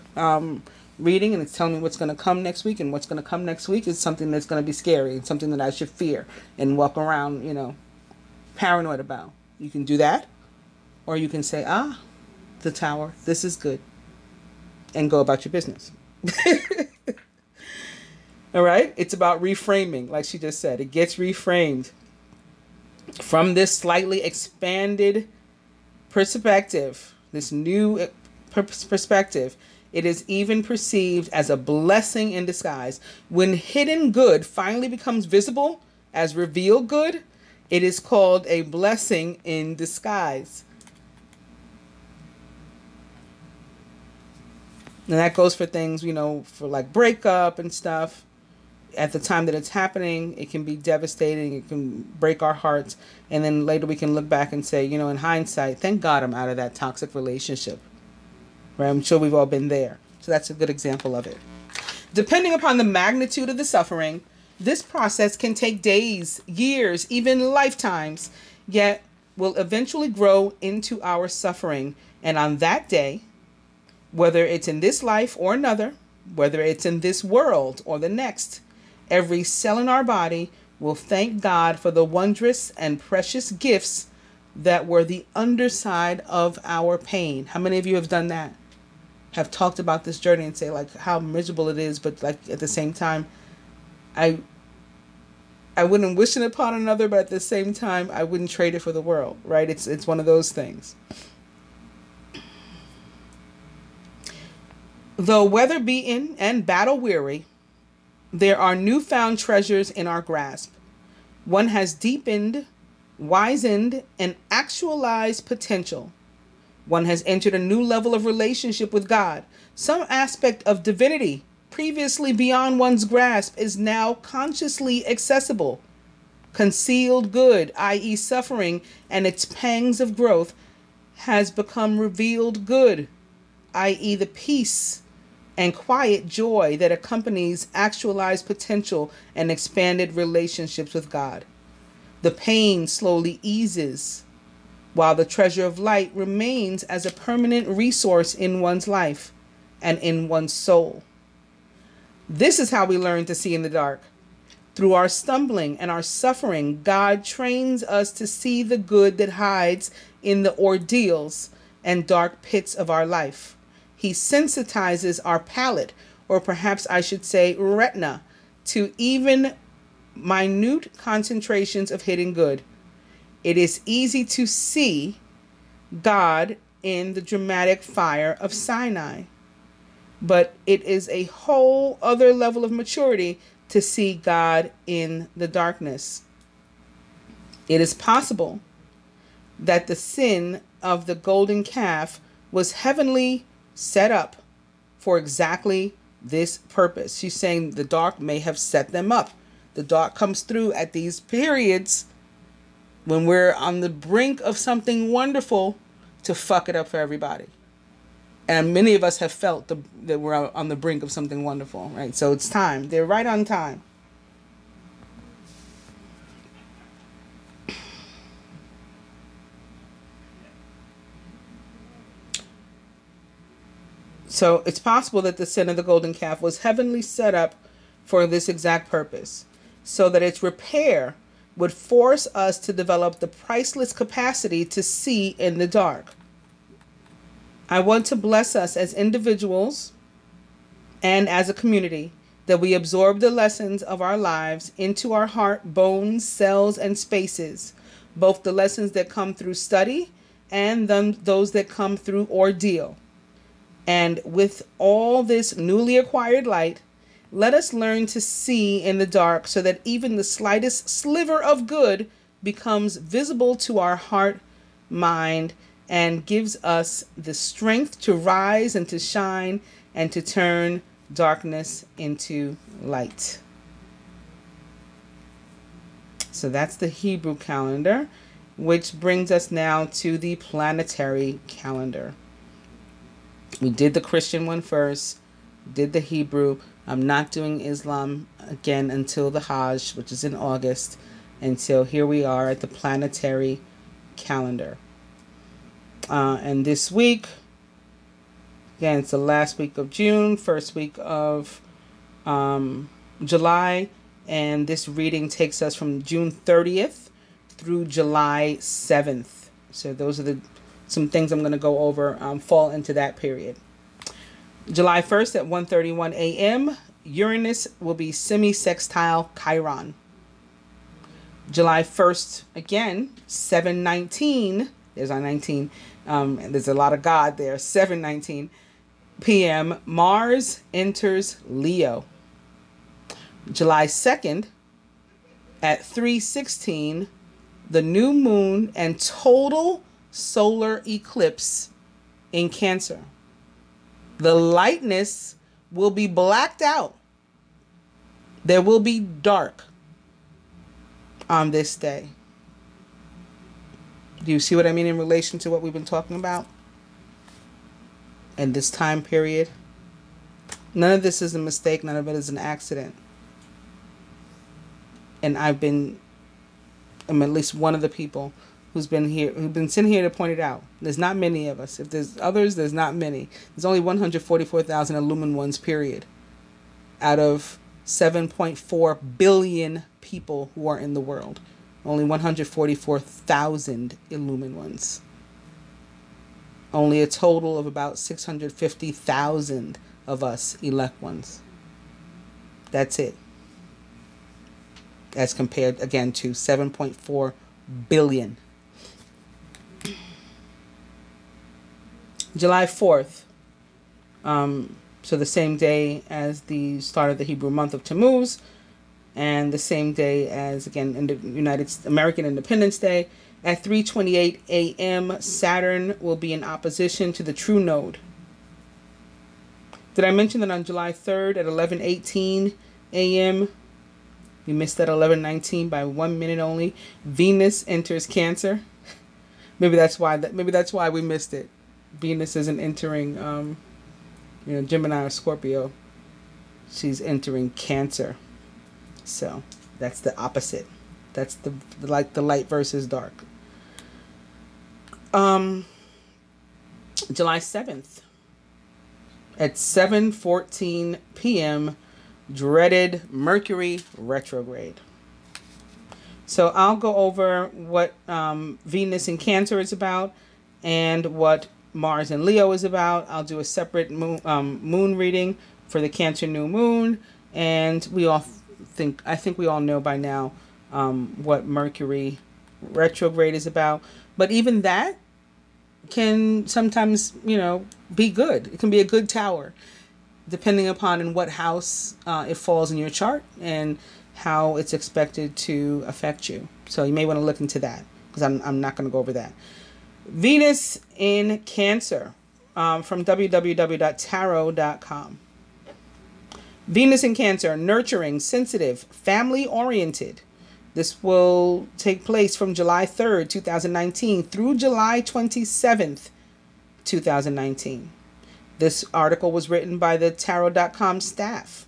reading, and it's telling me what's going to come next week, and what's going to come next week is something that's going to be scary, and something that I should fear and walk around, you know, paranoid about. You can do that, or you can say, the tower, this is good, and go about your business. All right, it's about reframing, like she just said. It gets reframed from this slightly expanded perspective, this new perspective. It is even perceived as a blessing in disguise. When hidden good finally becomes visible as revealed good, it is called a blessing in disguise. And that goes for things, you know, for like breakup and stuff. At the time that it's happening, it can be devastating. It can break our hearts. And then later we can look back and say, you know, in hindsight, thank God I'm out of that toxic relationship. Right? I'm sure we've all been there. So that's a good example of it. Depending upon the magnitude of the suffering, this process can take days, years, even lifetimes, yet will eventually grow into our suffering. And on that day, whether it's in this life or another, whether it's in this world or the next, every cell in our body will thank God for the wondrous and precious gifts that were the underside of our pain. How many of you have done that? Have talked about this journey and say like how miserable it is, but like at the same time, I wouldn't wish it upon another, but at the same time, I wouldn't trade it for the world, right? It's one of those things. Though weather-beaten and battle-weary, there are newfound treasures in our grasp. One has deepened, wizened, and actualized potential. One has entered a new level of relationship with God. Some aspect of divinity previously beyond one's grasp is now consciously accessible. Concealed good, i.e. suffering and its pangs of growth, has become revealed good, i.e. the peace and quiet joy that accompanies actualized potential and expanded relationships with God. The pain slowly eases, while the treasure of light remains as a permanent resource in one's life and in one's soul. This is how we learn to see in the dark. Through our stumbling and our suffering, God trains us to see the good that hides in the ordeals and dark pits of our life. He sensitizes our palate, or perhaps I should say retina, to even minute concentrations of hidden good. It is easy to see God in the dramatic fire of Sinai, but it is a whole other level of maturity to see God in the darkness. It is possible that the sin of the golden calf was heavenly set up for exactly this purpose. She's saying the dark may have set them up. The dark comes through at these periods when we're on the brink of something wonderful to fuck it up for everybody. And many of us have felt that we're on the brink of something wonderful, right? So it's time. They're right on time. So it's possible that the sin of the golden calf was heavenly set up for this exact purpose, so that its repair would force us to develop the priceless capacity to see in the dark. I want to bless us as individuals and as a community that we absorb the lessons of our lives into our heart, bones, cells, and spaces, both the lessons that come through study and those that come through ordeal. And with all this newly acquired light, let us learn to see in the dark so that even the slightest sliver of good becomes visible to our heart, mind, and gives us the strength to rise and to shine and to turn darkness into light. So that's the Hebrew calendar, which brings us now to the planetary calendar. We did the Christian one first. did the Hebrew. I'm not doing Islam again until the Hajj, which is in August. And so here we are at the planetary calendar. And this week, again, it's the last week of June, first week of July. And this reading takes us from June 30th through July 7th. So those are some things I'm going to go over fall into that period. July 1st at 1:31 a.m., Uranus will be semi-sextile Chiron. July 1st, again, 7:19, there's our 19, and there's a lot of God there, 7:19 p.m., Mars enters Leo. July 2nd at 3:16, the new moon and total solar eclipse in Cancer. The lightness will be blacked out. There will be dark on this day. Do you see what I mean in relation to what we've been talking about? And this time period. None of this is a mistake. None of it is an accident. And I'm at least one of the people who's been sitting here to point it out. There's not many of us. If there's others, there's not many. There's only 144,000 Illumined ones, period, out of 7.4 billion people who are in the world. Only 144,000 Illumined ones. Only a total of about 650,000 of us elect ones. That's it. As compared, again, to 7.4 billion. July 4th, so the same day as the start of the Hebrew month of Tammuz, and the same day as, again, in the American Independence Day, at 3:28 a.m., Saturn will be in opposition to the true node. Did I mention that on July 3rd at 11:18 a.m., we missed that 11:19 by 1 minute only, Venus enters Cancer? Maybe that's why we missed it. Venus isn't entering, Gemini or Scorpio. She's entering Cancer. So that's the opposite. That's the light versus dark. July 7th at 7:14 p.m., dreaded Mercury retrograde. So I'll go over what Venus in Cancer is about and what Mars and Leo is about. I'll do a separate moon reading for the Cancer new moon, and I think we all know by now what Mercury retrograde is about. But even that can sometimes, be good. It can be a good tower, depending upon in what house it falls in your chart and how it's expected to affect you. So you may want to look into that, because I'm not going to go over that. Venus in Cancer, from www.tarot.com. Venus in Cancer, nurturing, sensitive, family-oriented. This will take place from July 3rd, 2019 through July 27th, 2019. This article was written by the tarot.com staff.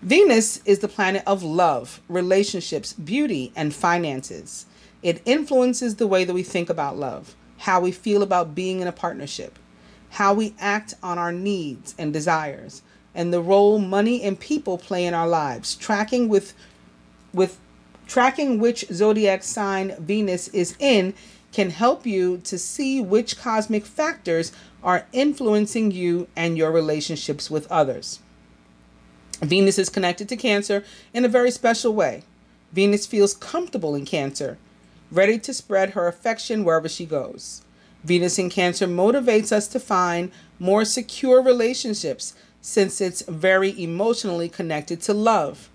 Venus is the planet of love, relationships, beauty, and finances. It influences the way that we think about love, how we feel about being in a partnership, how we act on our needs and desires, and the role money and people play in our lives. Tracking which zodiac sign Venus is in can help you to see which cosmic factors are influencing you and your relationships with others. Venus is connected to Cancer in a very special way. Venus feels comfortable in Cancer, ready to spread her affection wherever she goes. Venus in Cancer motivates us to find more secure relationships, since it's very emotionally connected to love.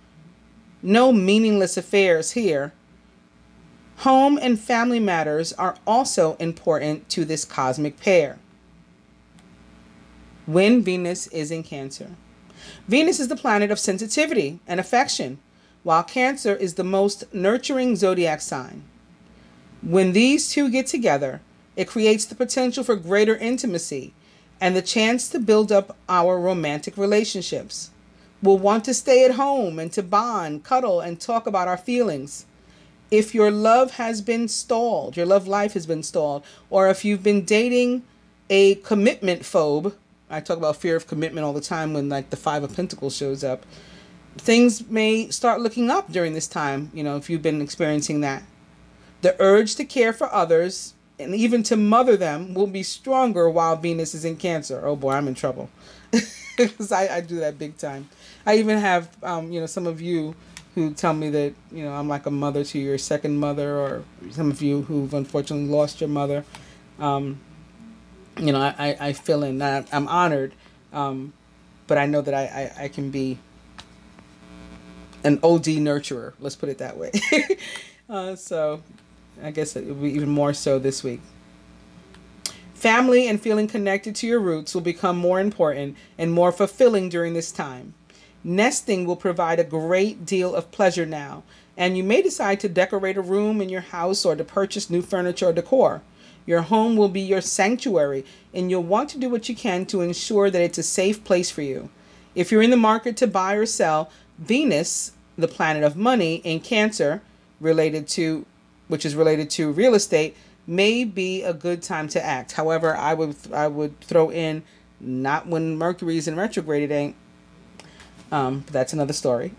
No meaningless affairs here. Home and family matters are also important to this cosmic pair. When Venus is in Cancer. Venus is the planet of sensitivity and affection, while Cancer is the most nurturing zodiac sign. When these two get together, it creates the potential for greater intimacy and the chance to build up our romantic relationships. We'll want to stay at home and to bond, cuddle, and talk about our feelings. If your love has been stalled, your love life has been stalled, or if you've been dating a commitment phobe, I talk about fear of commitment all the time when like the Five of Pentacles shows up, things may start looking up during this time, you know, if you've been experiencing that. The urge to care for others and even to mother them will be stronger while Venus is in Cancer. Oh boy, I'm in trouble. Because I do that big time. I even have, you know, some of you who tell me that, you know, I'm like a mother to your second mother, or some of you who've unfortunately lost your mother. You know, I feel in that. I'm honored, but I know that I can be an OD nurturer. Let's put it that way. So I guess it will be even more so this week. Family and feeling connected to your roots will become more important and more fulfilling during this time. Nesting will provide a great deal of pleasure now, and you may decide to decorate a room in your house or to purchase new furniture or decor. Your home will be your sanctuary, and you'll want to do what you can to ensure that it's a safe place for you. If you're in the market to buy or sell, Venus, the planet of money, in Cancer, which is related to real estate, may be a good time to act. However, I would throw in, not when Mercury's in retrograde, it ain't. But that's another story.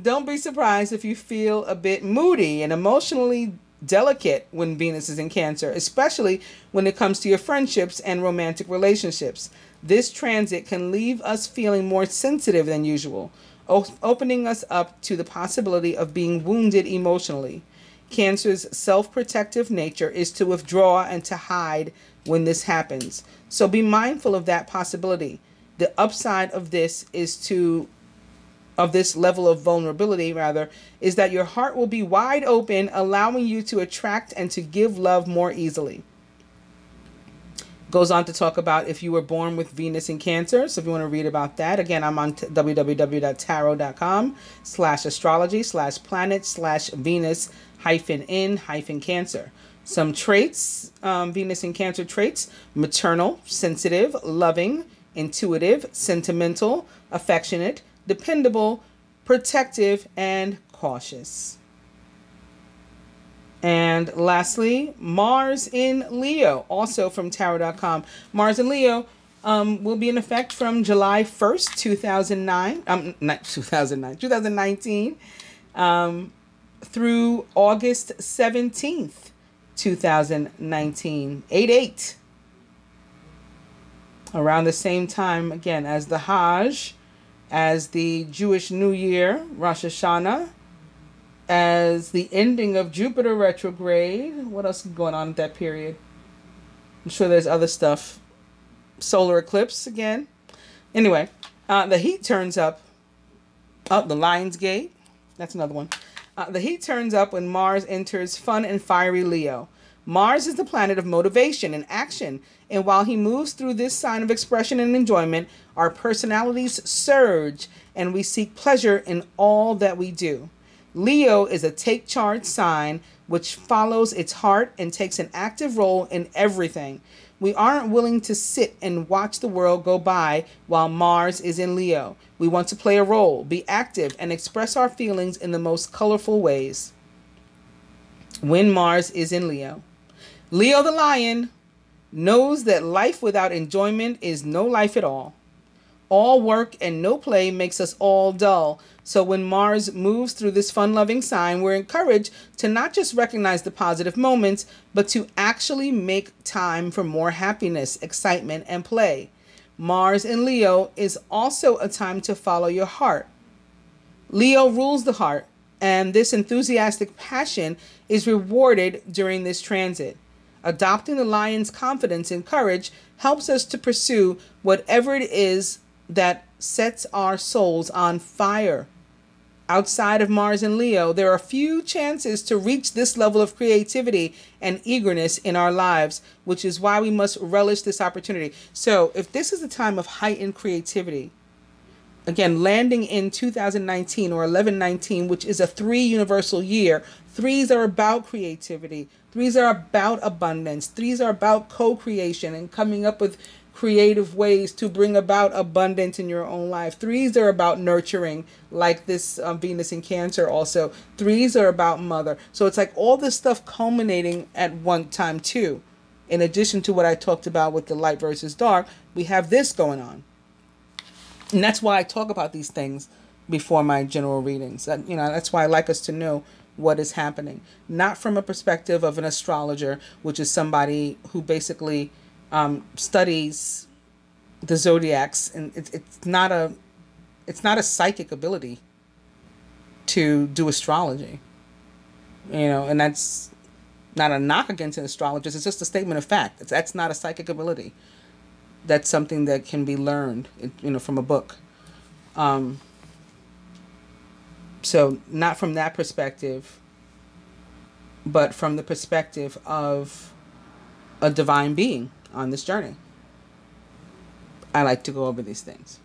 Don't be surprised if you feel a bit moody and emotionally delicate when Venus is in Cancer, especially when it comes to your friendships and romantic relationships. This transit can leave us feeling more sensitive than usual, opening us up to the possibility of being wounded emotionally. Cancer's self-protective nature is to withdraw and to hide when this happens. So be mindful of that possibility. The upside of this this level of vulnerability, is that your heart will be wide open, allowing you to attract and to give love more easily. Goes on to talk about if you were born with Venus in Cancer. So if you want to read about that, again, I'm on www.tarot.com/astrology/planet/Venus-in-Cancer. Some traits, Venus in Cancer traits: maternal, sensitive, loving, intuitive, sentimental, affectionate, dependable, protective, and cautious. And lastly, Mars in Leo, also from tarot.com. Mars in Leo will be in effect from July 1st, 2019, through August 17th, 2019, 8/8. Around the same time, again, as the Hajj, as the Jewish New Year, Rosh Hashanah, as the ending of Jupiter retrograde. What else is going on at that period? I'm sure there's other stuff. Solar eclipse again. Anyway, the heat turns up. Oh, the Lion's Gate. That's another one. The heat turns up when Mars enters fun and fiery Leo. Mars is the planet of motivation and action, and while he moves through this sign of expression and enjoyment, our personalities surge and we seek pleasure in all that we do. Leo is a take charge sign which follows its heart and takes an active role in everything. We aren't willing to sit and watch the world go by while Mars is in Leo. We want to play a role, be active, and express our feelings in the most colorful ways. When Mars is in Leo, Leo the lion knows that life without enjoyment is no life at all. All work and no play makes us all dull. So when Mars moves through this fun-loving sign, we're encouraged to not just recognize the positive moments, but to actually make time for more happiness, excitement, and play. Mars in Leo is also a time to follow your heart. Leo rules the heart, and this enthusiastic passion is rewarded during this transit. Adopting the lion's confidence and courage helps us to pursue whatever it is that sets our souls on fire. Outside of Mars and Leo, there are few chances to reach this level of creativity and eagerness in our lives, which is why we must relish this opportunity. So if this is a time of heightened creativity, again, landing in 2019 or 1119, which is a 3 universal year, 3s are about creativity. 3s are about abundance. 3s are about co-creation and coming up with creative ways to bring about abundance in your own life. Threes are about nurturing, like this Venus in Cancer also. Threes are about mother. So it's like all this stuff culminating at one time too. In addition to what I talked about with the light versus dark, we have this going on. And that's why I talk about these things before my general readings. That's why I like us to know what is happening. Not from a perspective of an astrologer, which is somebody who basically studies the zodiacs, and it's not a psychic ability to do astrology. And that's not a knock against an astrologist. It's just a statement of fact. That's not a psychic ability. That's something that can be learned, from a book. So not from that perspective, but from the perspective of a divine being on this journey. I like to go over these things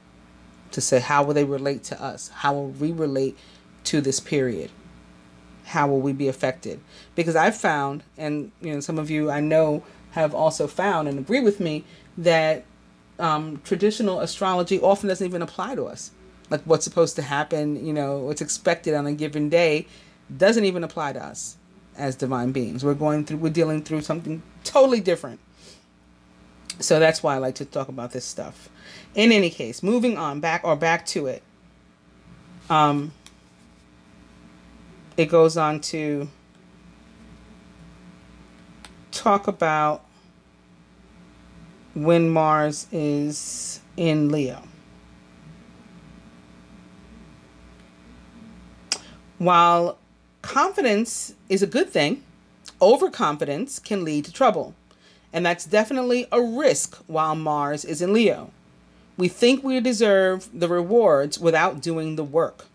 to say, how will they relate to us? How will we relate to this period? How will we be affected? Because I've found, and some of you I know have also found and agree with me, that traditional astrology often doesn't even apply to us. Like what's supposed to happen, what's expected on a given day doesn't even apply to us as divine beings. We're dealing through something totally different. So that's why I like to talk about this stuff. In any case, moving on, back to it. It goes on to talk about when Mars is in Leo. While confidence is a good thing, overconfidence can lead to trouble. And that's definitely a risk while Mars is in Leo. We think we deserve the rewards without doing the work,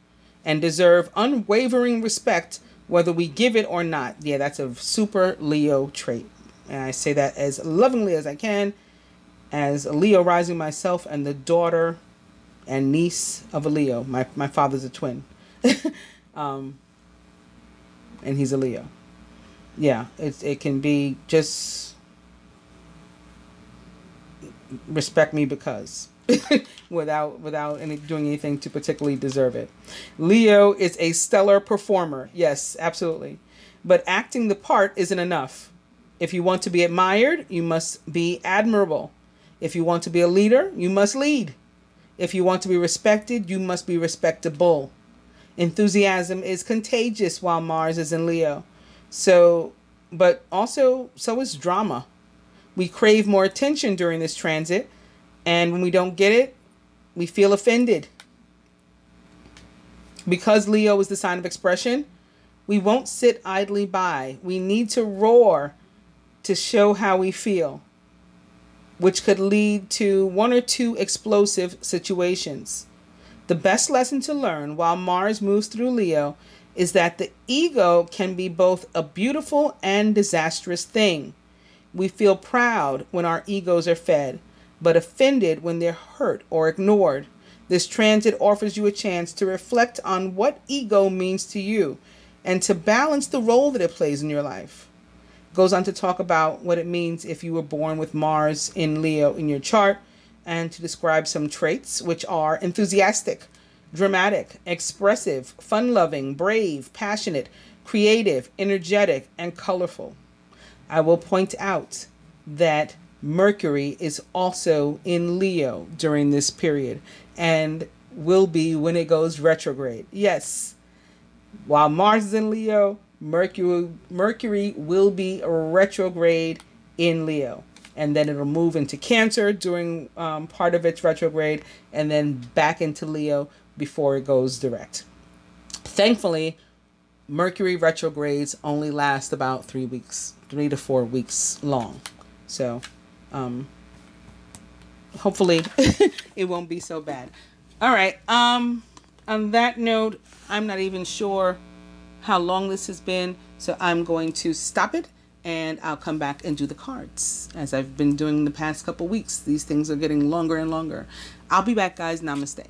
and deserve unwavering respect whether we give it or not. Yeah, that's a super Leo trait. And I say that as lovingly as I can, as a Leo rising myself and the daughter and niece of a Leo. My father's a twin. And he's a Leo. Yeah, it can be just respect me because without doing anything to particularly deserve it. Leo is a stellar performer. Yes, absolutely. But acting the part isn't enough. If you want to be admired, you must be admirable. If you want to be a leader, you must lead. If you want to be respected, you must be respectable. Enthusiasm is contagious while Mars is in Leo. But also, so is drama. We crave more attention during this transit, and when we don't get it, we feel offended. Because Leo is the sign of expression, we won't sit idly by. We need to roar to show how we feel, which could lead to one or two explosive situations. The best lesson to learn while Mars moves through Leo is that the ego can be both a beautiful and disastrous thing. We feel proud when our egos are fed, but offended when they're hurt or ignored. This transit offers you a chance to reflect on what ego means to you and to balance the role that it plays in your life. It goes on to talk about what it means if you were born with Mars in Leo in your chart, and to describe some traits, which are enthusiastic, dramatic, expressive, fun-loving, brave, passionate, creative, energetic, and colorful. I will point out that Mercury is also in Leo during this period and will be when it goes retrograde. Yes, while Mars is in Leo, Mercury will be retrograde in Leo. And then it'll move into Cancer during part of its retrograde, and then back into Leo before it goes direct. Thankfully, Mercury retrogrades only last about 3 weeks, 3 to 4 weeks long. So hopefully it won't be so bad. All right. On that note, I'm not even sure how long this has been, so I'm going to stop it. And I'll come back and do the cards as I've been doing the past couple weeks. These things are getting longer and longer. I'll be back, guys. Namaste.